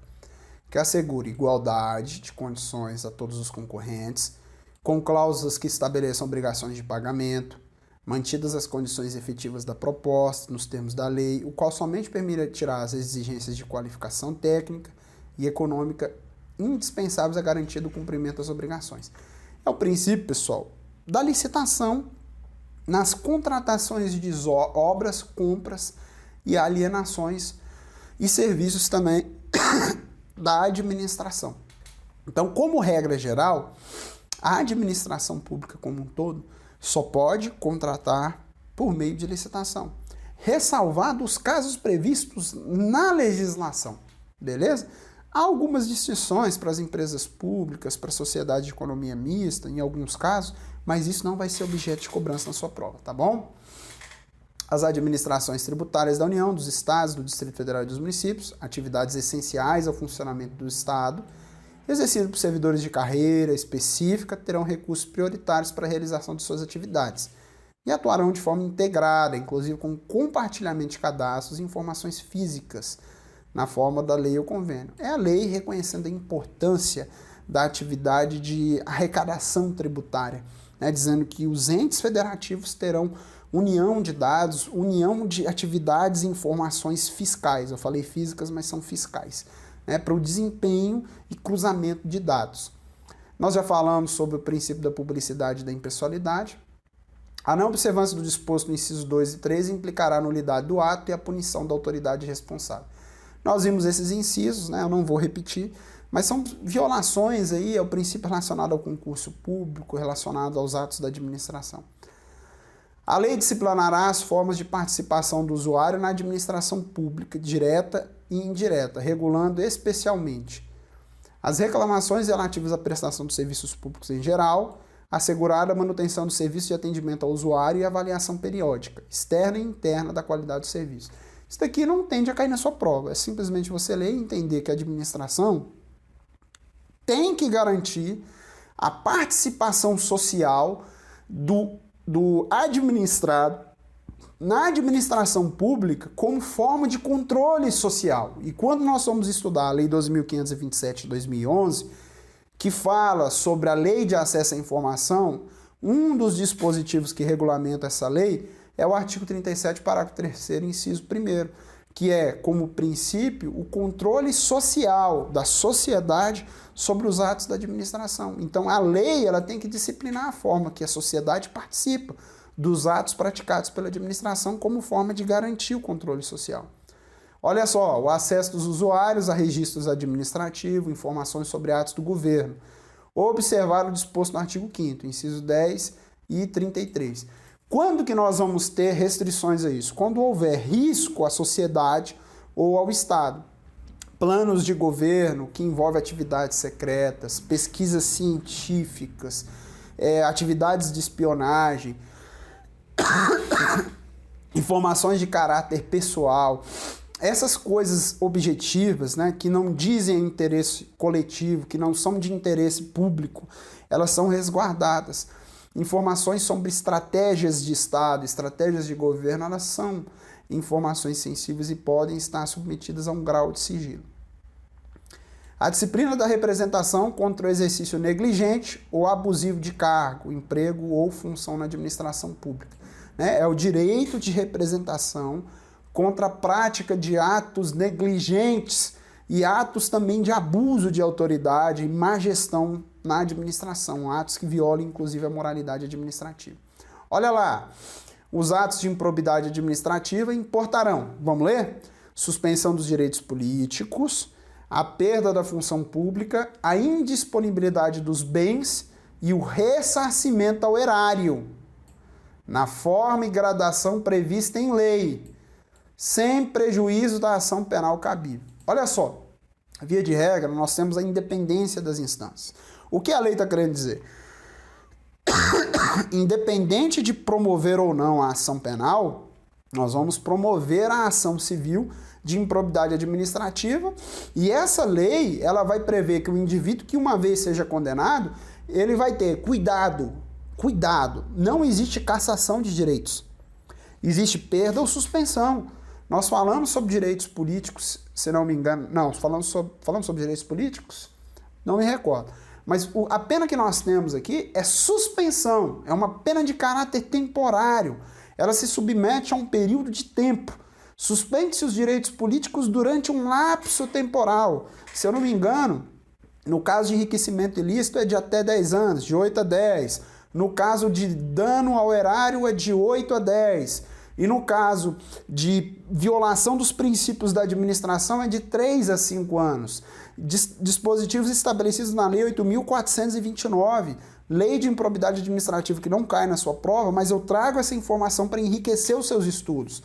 que assegure igualdade de condições a todos os concorrentes, com cláusulas que estabeleçam obrigações de pagamento, mantidas as condições efetivas da proposta, nos termos da lei, o qual somente permitirá as exigências de qualificação técnica e econômica indispensáveis à garantia do cumprimento das obrigações. É o princípio, pessoal, da licitação nas contratações de obras, compras e alienações e serviços também da administração. Então, como regra geral, a administração pública como um todo só pode contratar por meio de licitação, ressalvados os casos previstos na legislação, beleza? Há algumas distinções para as empresas públicas, para a sociedade de economia mista, em alguns casos, mas isso não vai ser objeto de cobrança na sua prova, tá bom? As administrações tributárias da União, dos Estados, do Distrito Federal e dos municípios, atividades essenciais ao funcionamento do Estado, exercido por servidores de carreira específica, terão recursos prioritários para a realização de suas atividades e atuarão de forma integrada, inclusive com compartilhamento de cadastros e informações físicas, na forma da lei ou convênio. É a lei reconhecendo a importância da atividade de arrecadação tributária, né, dizendo que os entes federativos terão união de dados, união de atividades e informações fiscais. Eu falei físicas, mas são fiscais, né, para o desempenho e cruzamento de dados. Nós já falamos sobre o princípio da publicidade e da impessoalidade. A não observância do disposto no inciso 2 e 3 implicará a nulidade do ato e a punição da autoridade responsável. Nós vimos esses incisos, né, eu não vou repetir, mas são violações aí ao princípio relacionado ao concurso público, relacionado aos atos da administração. A lei disciplinará as formas de participação do usuário na administração pública, direta e indireta, regulando especialmente as reclamações relativas à prestação de serviços públicos em geral, assegurada a manutenção do serviço de atendimento ao usuário e avaliação periódica, externa e interna da qualidade do serviço. Isso daqui não tende a cair na sua prova, é simplesmente você ler e entender que a administração tem que garantir a participação social do administrado na administração pública como forma de controle social. E quando nós vamos estudar a Lei 12.527 de 2011, que fala sobre a Lei de Acesso à Informação, um dos dispositivos que regulamenta essa lei é o artigo 37, parágrafo 3º, inciso 1º, que é, como princípio, o controle social da sociedade sobre os atos da administração. Então, a lei ela tem que disciplinar a forma que a sociedade participa dos atos praticados pela administração como forma de garantir o controle social. Olha só, o acesso dos usuários a registros administrativos, informações sobre atos do governo. Observar o disposto no artigo 5º, inciso 10 e 33. Quando que nós vamos ter restrições a isso? Quando houver risco à sociedade ou ao Estado. Planos de governo que envolvem atividades secretas, pesquisas científicas, atividades de espionagem, informações de caráter pessoal, essas coisas objetivas, né, que não dizem interesse coletivo, que não são de interesse público, elas são resguardadas. Informações sobre estratégias de Estado, estratégias de governo, elas são informações sensíveis e podem estar submetidas a um grau de sigilo. A disciplina da representação contra o exercício negligente ou abusivo de cargo, emprego ou função na administração pública, né? É o direito de representação contra a prática de atos negligentes e atos também de abuso de autoridade e má gestão na administração, atos que violam inclusive a moralidade administrativa. Olha lá, os atos de improbidade administrativa importarão, vamos ler? Suspensão dos direitos políticos, a perda da função pública, a indisponibilidade dos bens e o ressarcimento ao erário, na forma e gradação prevista em lei, sem prejuízo da ação penal cabível. Olha só, via de regra, nós temos a independência das instâncias. O que a lei está querendo dizer? Independente de promover ou não a ação penal, nós vamos promover a ação civil de improbidade administrativa, e essa lei ela vai prever que o indivíduo que uma vez seja condenado, ele vai ter cuidado, não existe cassação de direitos, existe perda ou suspensão. Nós falamos sobre direitos políticos, se não me engano, não, falamos sobre direitos políticos? Não me recordo. Mas a pena que nós temos aqui é suspensão, é uma pena de caráter temporário. Ela se submete a um período de tempo. Suspende-se os direitos políticos durante um lapso temporal. Se eu não me engano, no caso de enriquecimento ilícito é de até 10 anos, de 8 a 10. No caso de dano ao erário é de 8 a 10. E no caso de violação dos princípios da administração é de 3 a 5 anos. Dispositivos estabelecidos na Lei 8.429, Lei de Improbidade Administrativa, que não cai na sua prova, mas eu trago essa informação para enriquecer os seus estudos.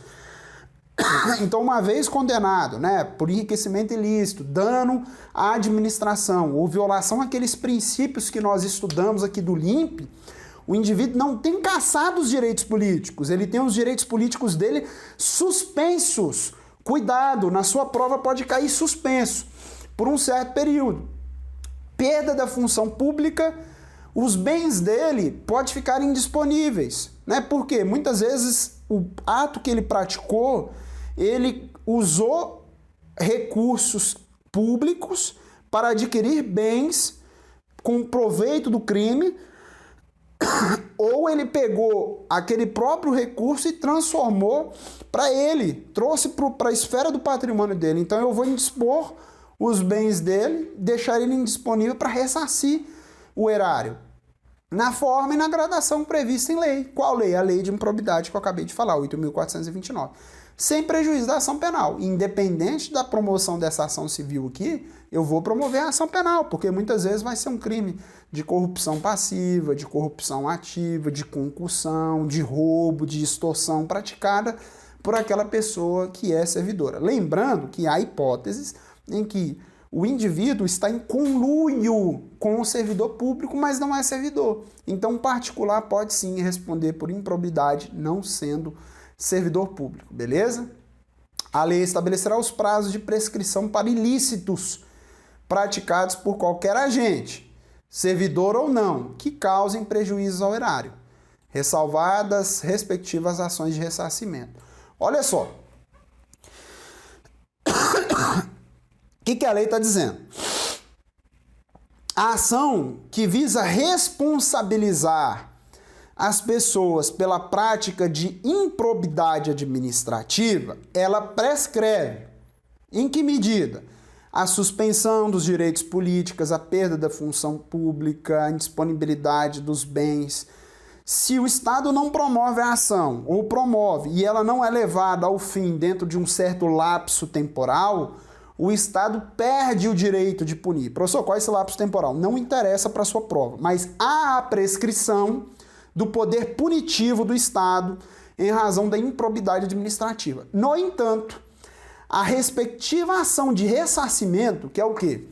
Então, uma vez condenado, por enriquecimento ilícito, dano à administração ou violação àqueles princípios que nós estudamos aqui do LIMP, o indivíduo não tem cassado os direitos políticos, ele tem os direitos políticos dele suspensos. Cuidado, na sua prova pode cair suspenso por um certo período. Perda da função pública, os bens dele podem ficar indisponíveis. Por quê? Muitas vezes o ato que ele praticou, ele usou recursos públicos para adquirir bens com proveito do crime, ou ele pegou aquele próprio recurso e transformou para ele, trouxe para a esfera do patrimônio dele. Então eu vou indispor os bens dele, deixar ele indisponível para ressarcir o erário, na forma e na gradação prevista em lei. Qual lei? A lei de improbidade que eu acabei de falar, 8.429. Sem prejuízo da ação penal. Independente da promoção dessa ação civil aqui, eu vou promover a ação penal, porque muitas vezes vai ser um crime de corrupção passiva, de corrupção ativa, de concussão, de roubo, de extorsão praticada por aquela pessoa que é servidora. Lembrando que há hipóteses em que o indivíduo está em conluio com o servidor público, mas não é servidor. Então, o particular pode sim responder por improbidade, não sendo servidor público, beleza? A lei estabelecerá os prazos de prescrição para ilícitos praticados por qualquer agente, servidor ou não, que causem prejuízos ao erário, ressalvadas respectivas ações de ressarcimento. Olha só. O que a lei está dizendo? A ação que visa responsabilizar as pessoas pela prática de improbidade administrativa, ela prescreve. Em que medida? A suspensão dos direitos políticos, a perda da função pública, a indisponibilidade dos bens. Se o Estado não promove a ação, ou promove, e ela não é levada ao fim dentro de um certo lapso temporal, o Estado perde o direito de punir. Professor, qual é esse lapso temporal? Não interessa para a sua prova, mas há a prescrição do poder punitivo do Estado em razão da improbidade administrativa. No entanto, a respectiva ação de ressarcimento, que é o quê?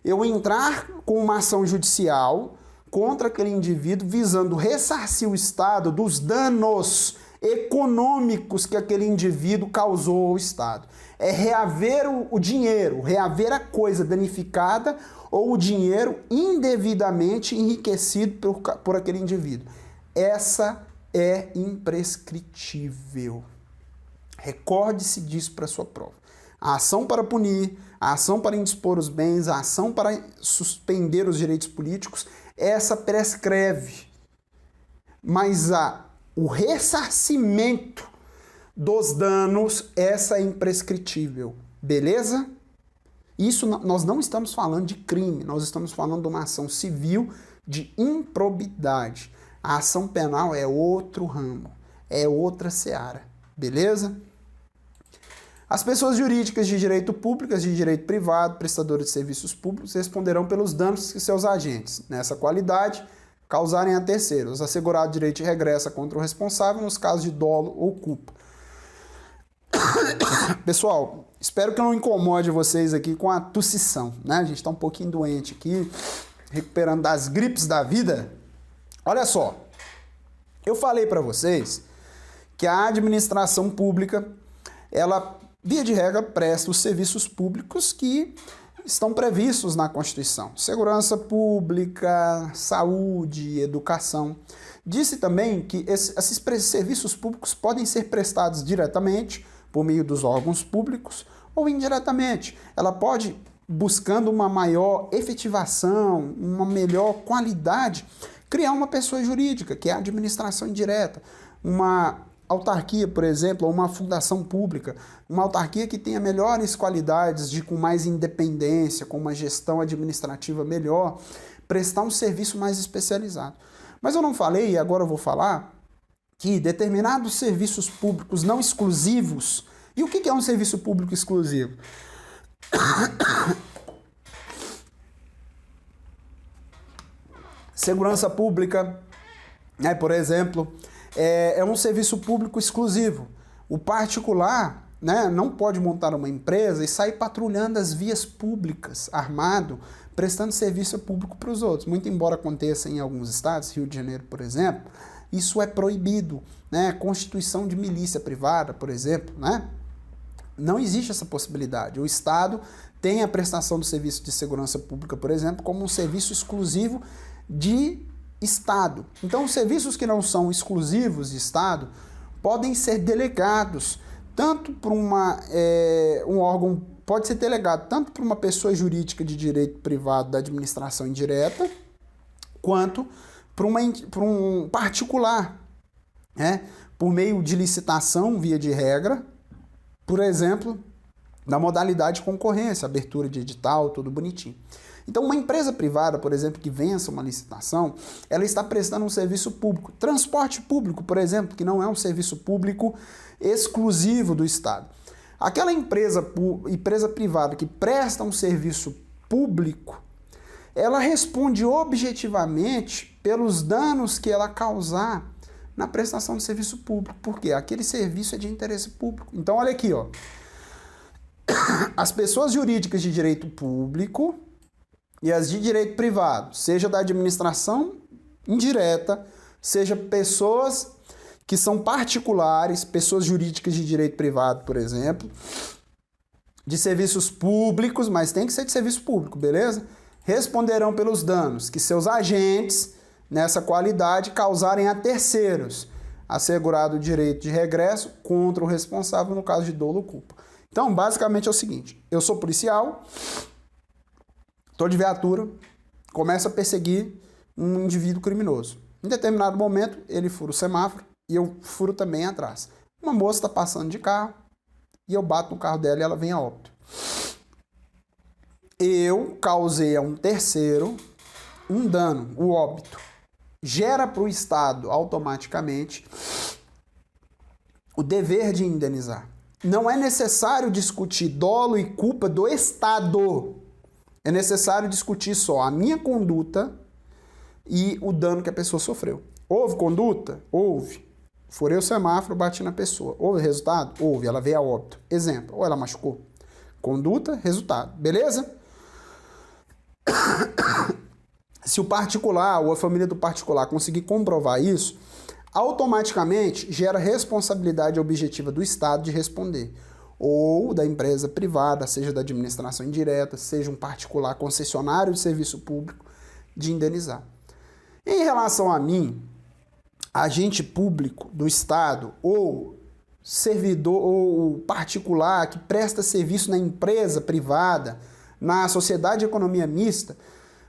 Eu entrar com uma ação judicial contra aquele indivíduo visando ressarcir o Estado dos danos econômicos que aquele indivíduo causou ao Estado. É reaver o dinheiro, reaver a coisa danificada ou o dinheiro indevidamente enriquecido por aquele indivíduo. Essa é imprescritível. Recorde-se disso para a sua prova. A ação para punir, a ação para indispor os bens, a ação para suspender os direitos políticos, essa prescreve. Mas o ressarcimento dos danos, essa é imprescritível. Beleza? Isso nós não estamos falando de crime, nós estamos falando de uma ação civil de improbidade. A ação penal é outro ramo, é outra seara, beleza? As pessoas jurídicas de direito público, de direito privado, prestadores de serviços públicos, responderão pelos danos que seus agentes, nessa qualidade, causarem a terceiros, assegurado direito de regresso contra o responsável nos casos de dolo ou culpa. Pessoal, espero que não incomode vocês aqui com a tossição, né? A gente está um pouquinho doente aqui, recuperando das gripes da vida. Olha só, eu falei para vocês que a administração pública, ela, via de regra, presta os serviços públicos que estão previstos na Constituição. Segurança pública, saúde, educação. Disse também que esses serviços públicos podem ser prestados diretamente por meio dos órgãos públicos ou indiretamente. Ela pode, buscando uma maior efetivação, uma melhor qualidade, criar uma pessoa jurídica, que é a administração indireta, uma autarquia, por exemplo, ou uma fundação pública, uma autarquia que tenha melhores qualidades, com mais independência, com uma gestão administrativa melhor, prestar um serviço mais especializado. Mas eu não falei, e agora eu vou falar, que determinados serviços públicos não exclusivos... E o que é um serviço público exclusivo? Segurança pública, né, por exemplo, é um serviço público exclusivo. O particular, né, não pode montar uma empresa e sair patrulhando as vias públicas, armado, prestando serviço público para os outros. Muito embora aconteça em alguns estados, Rio de Janeiro, por exemplo, isso é proibido, né? Constituição de milícia privada, por exemplo, né? Não existe essa possibilidade. O Estado tem a prestação do serviço de segurança pública, por exemplo, como um serviço exclusivo de Estado. Então, os serviços que não são exclusivos de Estado podem ser delegados tanto para um órgão, pode ser delegado tanto para uma pessoa jurídica de direito privado da administração indireta, quanto para um particular, né? Por meio de licitação, via de regra, por exemplo, da modalidade de concorrência, abertura de edital, tudo bonitinho. Então, uma empresa privada, por exemplo, que vença uma licitação, ela está prestando um serviço público. Transporte público, por exemplo, que não é um serviço público exclusivo do Estado. Aquela empresa privada que presta um serviço público, ela responde objetivamente pelos danos que ela causar na prestação de serviço público. Por quê? Aquele serviço é de interesse público. Então, olha aqui, ó. As pessoas jurídicas de direito público e as de direito privado, seja da administração indireta, seja pessoas que são particulares, pessoas jurídicas de direito privado, por exemplo, de serviços públicos, mas tem que ser de serviço público, beleza? Responderão pelos danos que seus agentes, nessa qualidade, causarem a terceiros, assegurado o direito de regresso contra o responsável no caso de dolo ou culpa. Então, basicamente é o seguinte, eu sou policial, estou de viatura, começo a perseguir um indivíduo criminoso. Em determinado momento, ele fura o semáforo e eu furo também atrás. Uma moça está passando de carro e eu bato no carro dela e ela vem a óbito. Eu causei a um terceiro um dano, o óbito. Gera para o Estado automaticamente o dever de indenizar. Não é necessário discutir dolo e culpa do Estado. É necessário discutir só a minha conduta e o dano que a pessoa sofreu. Houve conduta? Houve. Furei o semáforo, bati na pessoa. Houve resultado? Houve. Ela veio a óbito. Exemplo. Ou ela machucou. Conduta, resultado. Beleza? Se o particular ou a família do particular conseguir comprovar isso, automaticamente gera responsabilidade objetiva do Estado de responder. Ou da empresa privada, seja da administração indireta, seja um particular concessionário de serviço público, de indenizar. Em relação a mim, agente público do Estado ou servidor ou particular que presta serviço na empresa privada, na sociedade de economia mista,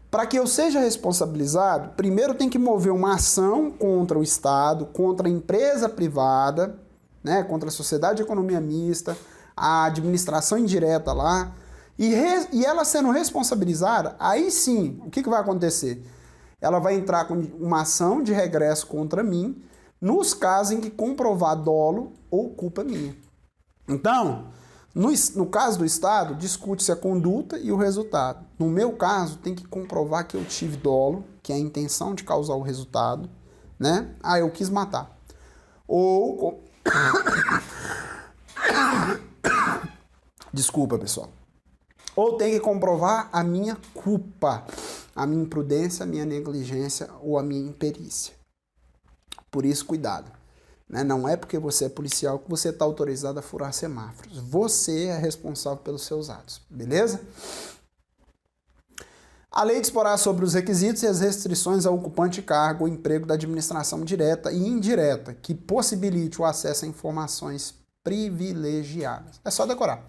para que eu seja responsabilizado, primeiro tem que mover uma ação contra o Estado, contra a empresa privada, né, contra a sociedade de economia mista, a administração indireta lá, E ela sendo responsabilizada, aí sim, o que vai acontecer? Ela vai entrar com uma ação de regresso contra mim, nos casos em que comprovar dolo ou culpa minha. Então, no caso do Estado, discute-se a conduta e o resultado. No meu caso, tem que comprovar que eu tive dolo, que é a intenção de causar o resultado, né? Ah, eu quis matar. Ou... Desculpa, pessoal. Ou tem que comprovar a minha culpa, a minha imprudência, a minha negligência ou a minha imperícia. Por isso, cuidado. Né? Não é porque você é policial que você está autorizado a furar semáforos. Você é responsável pelos seus atos, beleza? A lei disporá sobre os requisitos e as restrições ao ocupante de cargo ou emprego da administração direta e indireta, que possibilite o acesso a informações privilegiadas. É só decorar.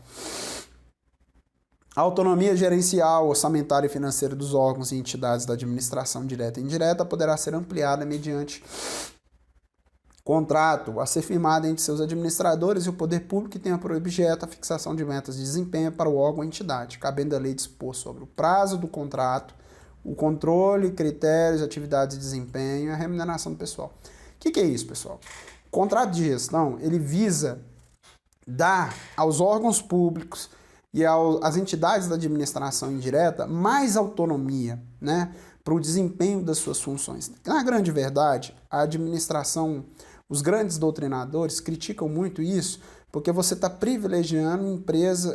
A autonomia gerencial, orçamentária e financeira dos órgãos e entidades da administração direta e indireta poderá ser ampliada mediante contrato a ser firmado entre seus administradores e o poder público que tenha por objeto a fixação de metas de desempenho para o órgão ou entidade, cabendo a lei dispor sobre o prazo do contrato, o controle, critérios, atividades de desempenho e a remuneração do pessoal. O que é isso, pessoal? O contrato de gestão, ele visa dar aos órgãos públicos e às entidades da administração indireta mais autonomia, né, para o desempenho das suas funções. Na grande verdade, a administração, os grandes doutrinadores criticam muito isso, porque você está privilegiando empresas,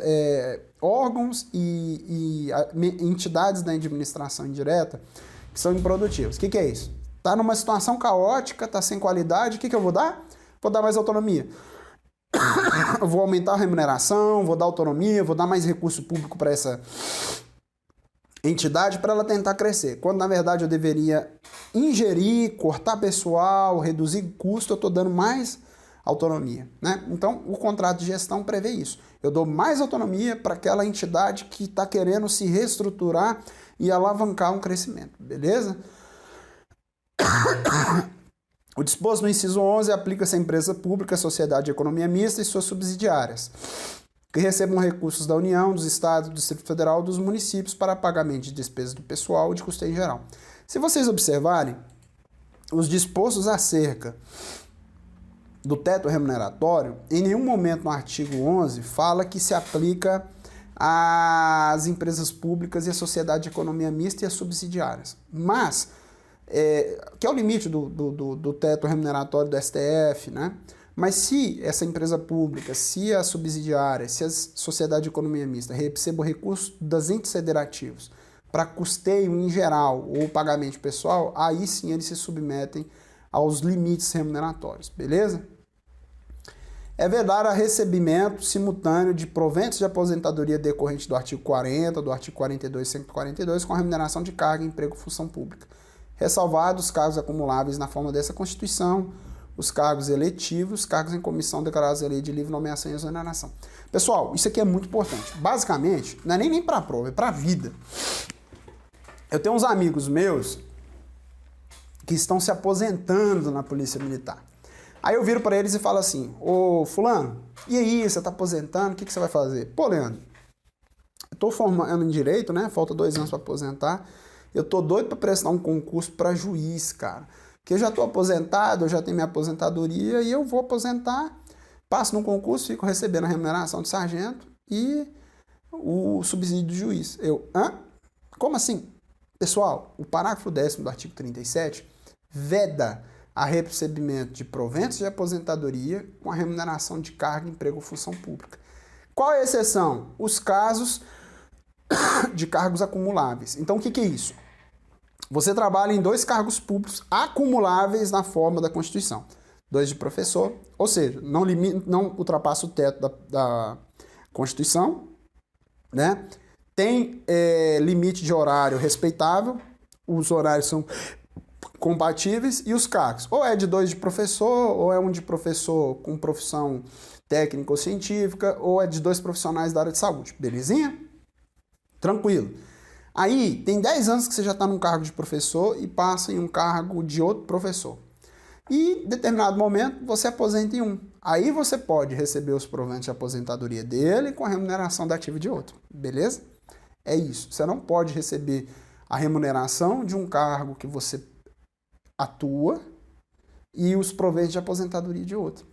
órgãos e entidades da administração indireta que são improdutivos. O que é isso? Está numa situação caótica, está sem qualidade, o que eu vou dar? Vou dar mais autonomia. Eu vou aumentar a remuneração, vou dar autonomia, vou dar mais recurso público para essa entidade para ela tentar crescer. Quando, na verdade, eu deveria ingerir, cortar pessoal, reduzir custo, eu estou dando mais autonomia, né? Então, o contrato de gestão prevê isso. Eu dou mais autonomia para aquela entidade que está querendo se reestruturar e alavancar um crescimento, beleza? O disposto no inciso 11 aplica-se à empresa pública, sociedade de economia mista e suas subsidiárias, que recebam recursos da União, dos Estados, do Distrito Federal, dos municípios para pagamento de despesas do pessoal e de custeio geral. Se vocês observarem, os dispostos acerca do teto remuneratório, em nenhum momento no artigo 11 fala que se aplica às empresas públicas e à sociedade de economia mista e às subsidiárias. Mas, que é o limite do teto remuneratório do STF, né? Mas se essa empresa pública, se a subsidiária, se a sociedade de economia mista recebam recursos das entes federativos para custeio em geral ou pagamento pessoal, aí sim eles se submetem aos limites remuneratórios, beleza? É vedado a recebimento simultâneo de proventos de aposentadoria decorrente do artigo 40, do artigo 42 e 142 com a remuneração de carga, emprego e função pública. Ressalvados os cargos acumuláveis na forma dessa Constituição, os cargos eletivos, cargos em comissão declarados em lei de livre nomeação e exoneração. Pessoal, isso aqui é muito importante. Basicamente, não é nem para a prova, é para a vida. Eu tenho uns amigos meus que estão se aposentando na Polícia Militar. Aí eu viro para eles e falo assim, ô fulano, e aí, você está aposentando, o que você vai fazer? Pô, Leandro, eu estou formando em Direito, né? Falta 2 anos para aposentar. Eu tô doido para prestar um concurso para juiz, cara. Que eu já tô aposentado, eu já tenho minha aposentadoria e eu vou aposentar, passo no concurso, fico recebendo a remuneração de sargento e o subsídio de juiz. Como assim? Pessoal, o parágrafo 10º do artigo 37 veda a recebimento de proventos de aposentadoria com a remuneração de carga, emprego ou função pública. Qual é a exceção? Os casos de cargos acumuláveis. Então, o que é isso? Você trabalha em 2 cargos públicos acumuláveis na forma da Constituição. 2 de professor, ou seja, não ultrapassa o teto da Constituição, né? Tem limite de horário respeitável, os horários são compatíveis e os cargos. Ou é de 2 de professor, ou é um de professor com profissão técnica ou científica, ou é de 2 profissionais da área de saúde. Belezinha? Tranquilo. Aí, tem 10 anos que você já está num cargo de professor e passa em um cargo de outro professor. e em determinado momento você aposenta em um. Aí você pode receber os proventos de aposentadoria dele com a remuneração da ativa de outro, beleza? É isso. Você não pode receber a remuneração de um cargo que você atua e os proventos de aposentadoria de outro.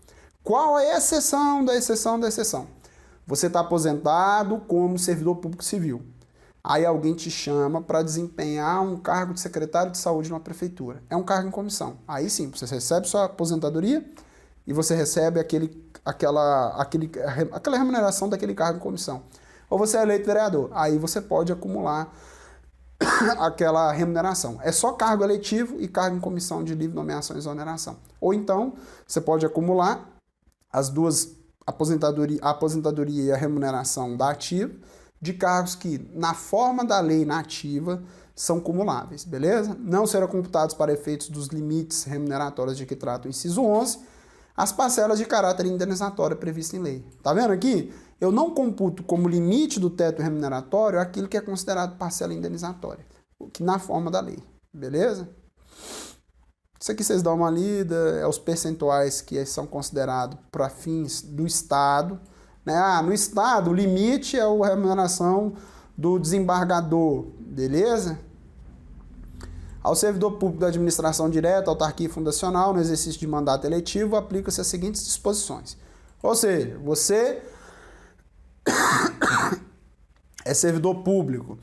Qual é a exceção da exceção da exceção? Você está aposentado como servidor público civil. Aí alguém te chama para desempenhar um cargo de secretário de saúde numa prefeitura. É um cargo em comissão. Aí sim, você recebe sua aposentadoria e você recebe aquela remuneração daquele cargo em comissão. Ou você é eleito vereador. Aí você pode acumular aquela remuneração. É só cargo eletivo e cargo em comissão de livre nomeação e exoneração. Ou então, você pode acumular as duas, a aposentadoria e a remuneração da ativa, de cargos que, na forma da lei na ativa, são cumuláveis, beleza? Não serão computados para efeitos dos limites remuneratórios de que trata o inciso 11, as parcelas de caráter indenizatório previstas em lei. Tá vendo aqui? Eu não computo como limite do teto remuneratório aquilo que é considerado parcela indenizatória, que na forma da lei, beleza? Isso aqui vocês dão uma lida, é os percentuais que são considerados para fins do Estado, né? No Estado, o limite é a remuneração do desembargador, beleza? Ao servidor público da administração direta, autarquia fundacional, no exercício de mandato eletivo, aplica-se as seguintes disposições. Ou seja, você é servidor público,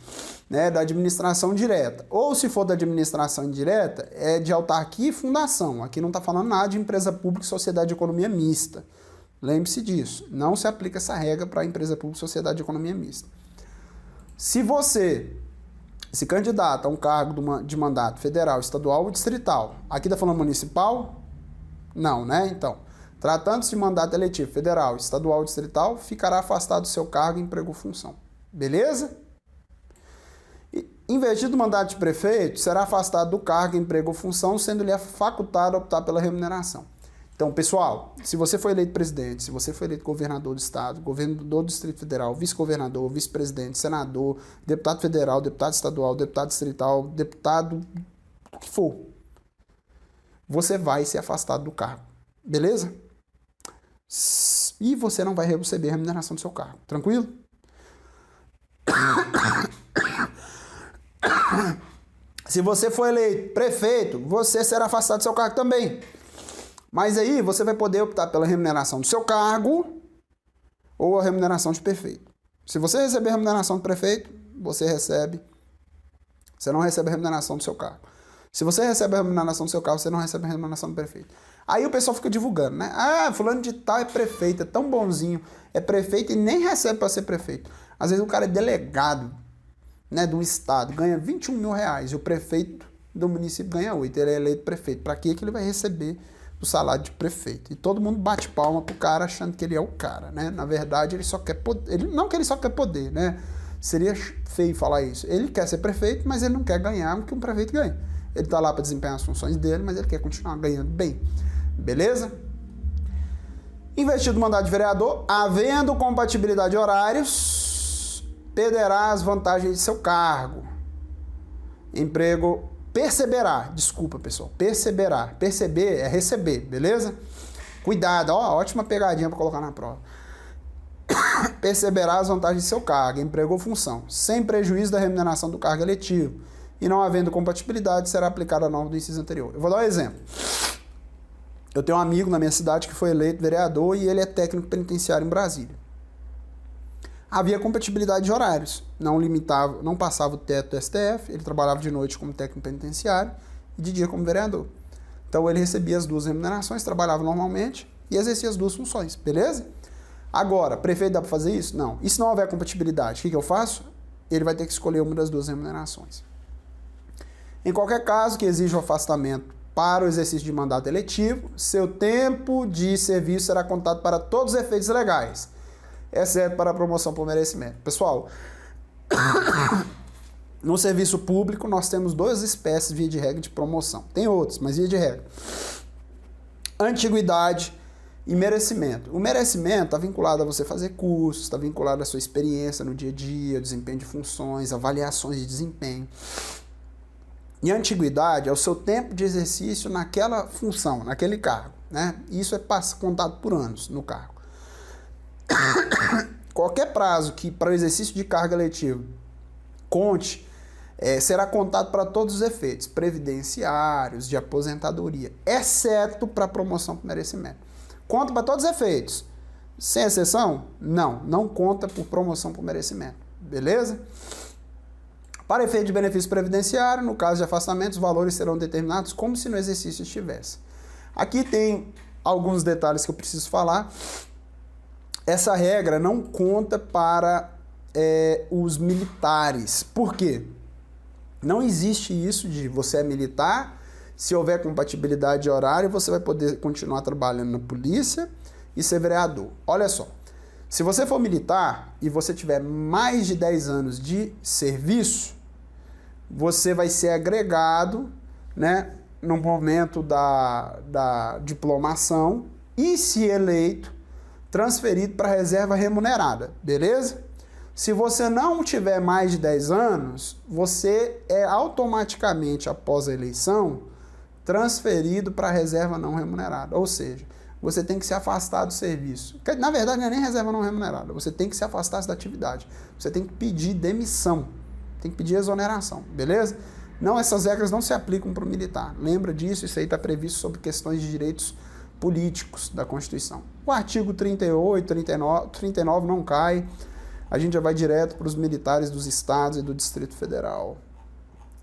né, da administração direta. Ou se for da administração indireta, é de autarquia e fundação. Aqui não está falando nada de empresa pública e sociedade de economia mista. Lembre-se disso. Não se aplica essa regra para empresa pública e sociedade de economia mista. Se você se candidata a um cargo de mandato federal, estadual ou distrital, aqui está falando municipal? Não, né? Então, tratando-se de mandato eletivo federal, estadual ou distrital, ficará afastado do seu cargo, emprego ou função. Beleza? Investido do mandato de prefeito, será afastado do cargo, emprego ou função, sendo-lhe facultado a optar pela remuneração. Então, pessoal, se você foi eleito presidente, se você foi eleito governador do estado, governador do Distrito Federal, vice-governador, vice-presidente, senador, deputado federal, deputado estadual, deputado distrital, deputado, o que for, você vai ser afastado do cargo. Beleza? E você não vai receber a remuneração do seu cargo. Tranquilo? Se você for eleito prefeito, você será afastado do seu cargo também. Mas aí você vai poder optar pela remuneração do seu cargo ou a remuneração de prefeito. Se você receber a remuneração do prefeito, você não recebe a remuneração do seu cargo. Se você recebe a remuneração do seu cargo, você não recebe a remuneração do prefeito. Aí o pessoal fica divulgando, né? Ah, fulano de tal é prefeito, é tão bonzinho, é prefeito e nem recebe para ser prefeito. Às vezes o cara é delegado, né, do estado, ganha 21 mil reais e o prefeito do município ganha 8, ele é eleito prefeito. Para que ele vai receber o salário de prefeito? E todo mundo bate palma pro cara achando que ele é o cara, né? Na verdade, ele só quer poder, não que ele só quer poder, né? Seria feio falar isso. Ele quer ser prefeito, mas ele não quer ganhar o que um prefeito ganha. Ele tá lá para desempenhar as funções dele, mas ele quer continuar ganhando bem. Beleza? Investido no mandato de vereador, havendo compatibilidade de horários, perderá as vantagens de seu cargo. Emprego perceberá, desculpa pessoal, perceberá. Perceber é receber, beleza? Cuidado, ó, ótima pegadinha para colocar na prova. Perceberá as vantagens de seu cargo, emprego ou função, sem prejuízo da remuneração do cargo eletivo, e não havendo compatibilidade, será aplicada a norma do inciso anterior. Eu vou dar um exemplo. Eu tenho um amigo na minha cidade que foi eleito vereador e ele é técnico penitenciário em Brasília. Havia compatibilidade de horários, não passava o teto do STF, ele trabalhava de noite como técnico penitenciário e de dia como vereador. Então ele recebia as duas remunerações, trabalhava normalmente e exercia as duas funções, beleza? Agora, prefeito dá para fazer isso? Não. E se não houver compatibilidade, o que eu faço? Ele vai ter que escolher uma das duas remunerações. Em qualquer caso que exija o afastamento para o exercício de mandato eletivo, seu tempo de serviço será contado para todos os efeitos legais, exceto para a promoção por merecimento. Pessoal, no serviço público nós temos duas espécies, via de regra, de promoção. Tem outros, mas via de regra. Antiguidade e merecimento. O merecimento está vinculado a você fazer cursos, está vinculado à sua experiência no dia a dia, desempenho de funções, avaliações de desempenho. E a antiguidade é o seu tempo de exercício naquela função, naquele cargo, né? Isso é contado por anos no cargo. Qualquer prazo que para o exercício de cargo eletivo conte, será contado para todos os efeitos previdenciários, de aposentadoria, exceto para promoção por merecimento. Conta para todos os efeitos. Sem exceção? Não conta por promoção por merecimento. Beleza? Para efeito de benefício previdenciário, no caso de afastamento, os valores serão determinados como se no exercício estivesse. Aqui tem alguns detalhes que eu preciso falar. Essa regra não conta para os militares. Por quê? Não existe isso de você é militar, se houver compatibilidade de horário, você vai poder continuar trabalhando na polícia e ser vereador. Olha só, se você for militar e você tiver mais de 10 anos de serviço, você vai ser agregado, né, no momento da diplomação e, se eleito, transferido para a reserva remunerada, beleza? Se você não tiver mais de 10 anos, você é automaticamente, após a eleição, transferido para a reserva não remunerada. Ou seja, você tem que se afastar do serviço. Na verdade, não é nem reserva não remunerada. Você tem que se afastar da atividade. Você tem que pedir demissão. Tem que pedir exoneração, beleza? Não, essas regras não se aplicam para o militar. Lembra disso, isso aí está previsto sobre questões de direitos políticos da Constituição. O artigo 38, 39 não cai. A gente já vai direto para os militares dos estados e do Distrito Federal.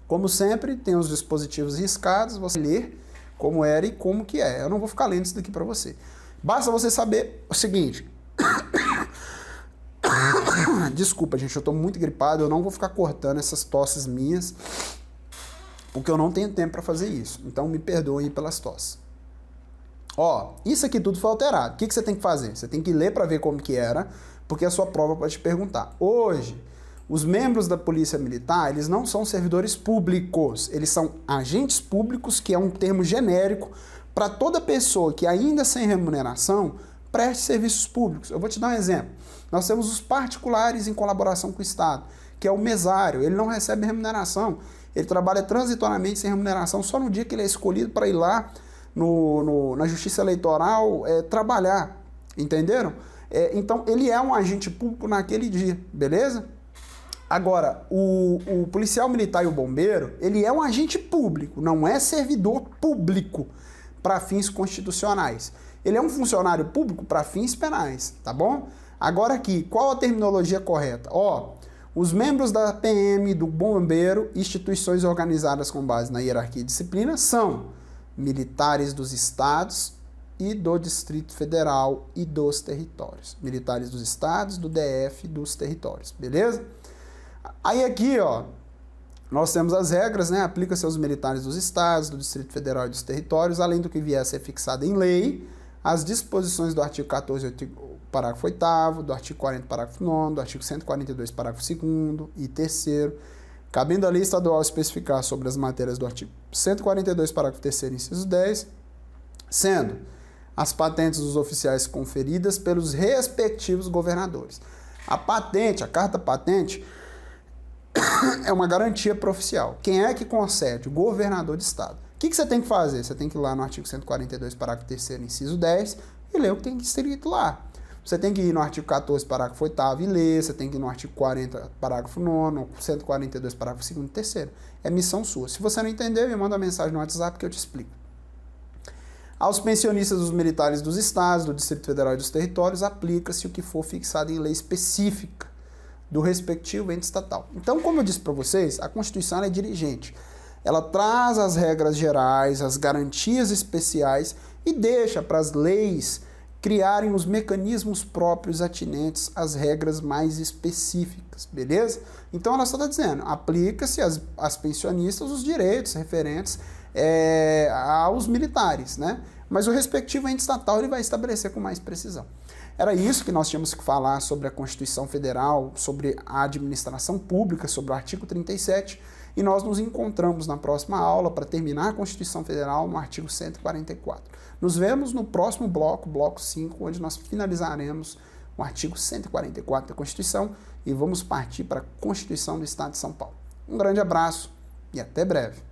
Como sempre, tem os dispositivos riscados, você ler como era e como que é. Eu não vou ficar lendo isso daqui para você. Basta você saber o seguinte. Desculpa, gente, eu estou muito gripado, eu não vou ficar cortando essas tosses minhas, porque eu não tenho tempo para fazer isso. Então me perdoem pelas tosses. Ó, isso aqui tudo foi alterado. O que você tem que fazer? Você tem que ler para ver como que era, porque a sua prova pode te perguntar. Hoje, os membros da Polícia Militar, eles não são servidores públicos, eles são agentes públicos, que é um termo genérico para toda pessoa que ainda sem remuneração preste serviços públicos. Eu vou te dar um exemplo. Nós temos os particulares em colaboração com o Estado, que é o mesário, ele não recebe remuneração, ele trabalha transitoriamente sem remuneração só no dia que ele é escolhido para ir lá na Justiça Eleitoral trabalhar, entenderam? Então, ele é um agente público naquele dia, beleza? Agora, o policial militar e o bombeiro, ele é um agente público, não é servidor público para fins constitucionais. Ele é um funcionário público para fins penais, tá bom? Agora aqui, qual a terminologia correta? Ó, os membros da PM, do bombeiro, instituições organizadas com base na hierarquia e disciplina, são militares dos estados e do Distrito Federal e dos territórios. Militares dos estados, do DF e dos territórios, beleza? Aí aqui, ó, nós temos as regras, né? Aplica-se aos militares dos estados, do Distrito Federal e dos territórios, além do que vier a ser fixado em lei, as disposições do artigo 14, parágrafo 8º, do artigo 40, parágrafo 9º, do artigo 142, parágrafo 2º e 3º, cabendo a lei estadual especificar sobre as matérias do artigo 142, parágrafo 3º, inciso 10, sendo as patentes dos oficiais conferidas pelos respectivos governadores. A patente, a carta patente, é uma garantia para oficial. Quem é que concede? O governador de estado. O que você tem que fazer? Você tem que ir lá no artigo 142, parágrafo 3º, inciso 10, e ler o que tem escrito lá. Você tem que ir no artigo 14, parágrafo 8º e ler, você tem que ir no artigo 40, parágrafo 9º, 142, parágrafo 2º e 3º. É missão sua. Se você não entender, me manda uma mensagem no WhatsApp que eu te explico. Aos pensionistas dos militares dos estados, do Distrito Federal e dos territórios, aplica-se o que for fixado em lei específica do respectivo ente estatal. Então, como eu disse para vocês, a Constituição é dirigente. Ela traz as regras gerais, as garantias especiais e deixa para as leis criarem os mecanismos próprios atinentes às regras mais específicas, beleza? Então, ela só está dizendo, aplica-se às pensionistas os direitos referentes aos militares, né? Mas o respectivo ente estatal ele vai estabelecer com mais precisão. Era isso que nós tínhamos que falar sobre a Constituição Federal, sobre a administração pública, sobre o artigo 37, e nós nos encontramos na próxima aula para terminar a Constituição Federal no artigo 144. Nos vemos no próximo bloco, bloco 5, onde nós finalizaremos o artigo 144 da Constituição e vamos partir para a Constituição do Estado de São Paulo. Um grande abraço e até breve.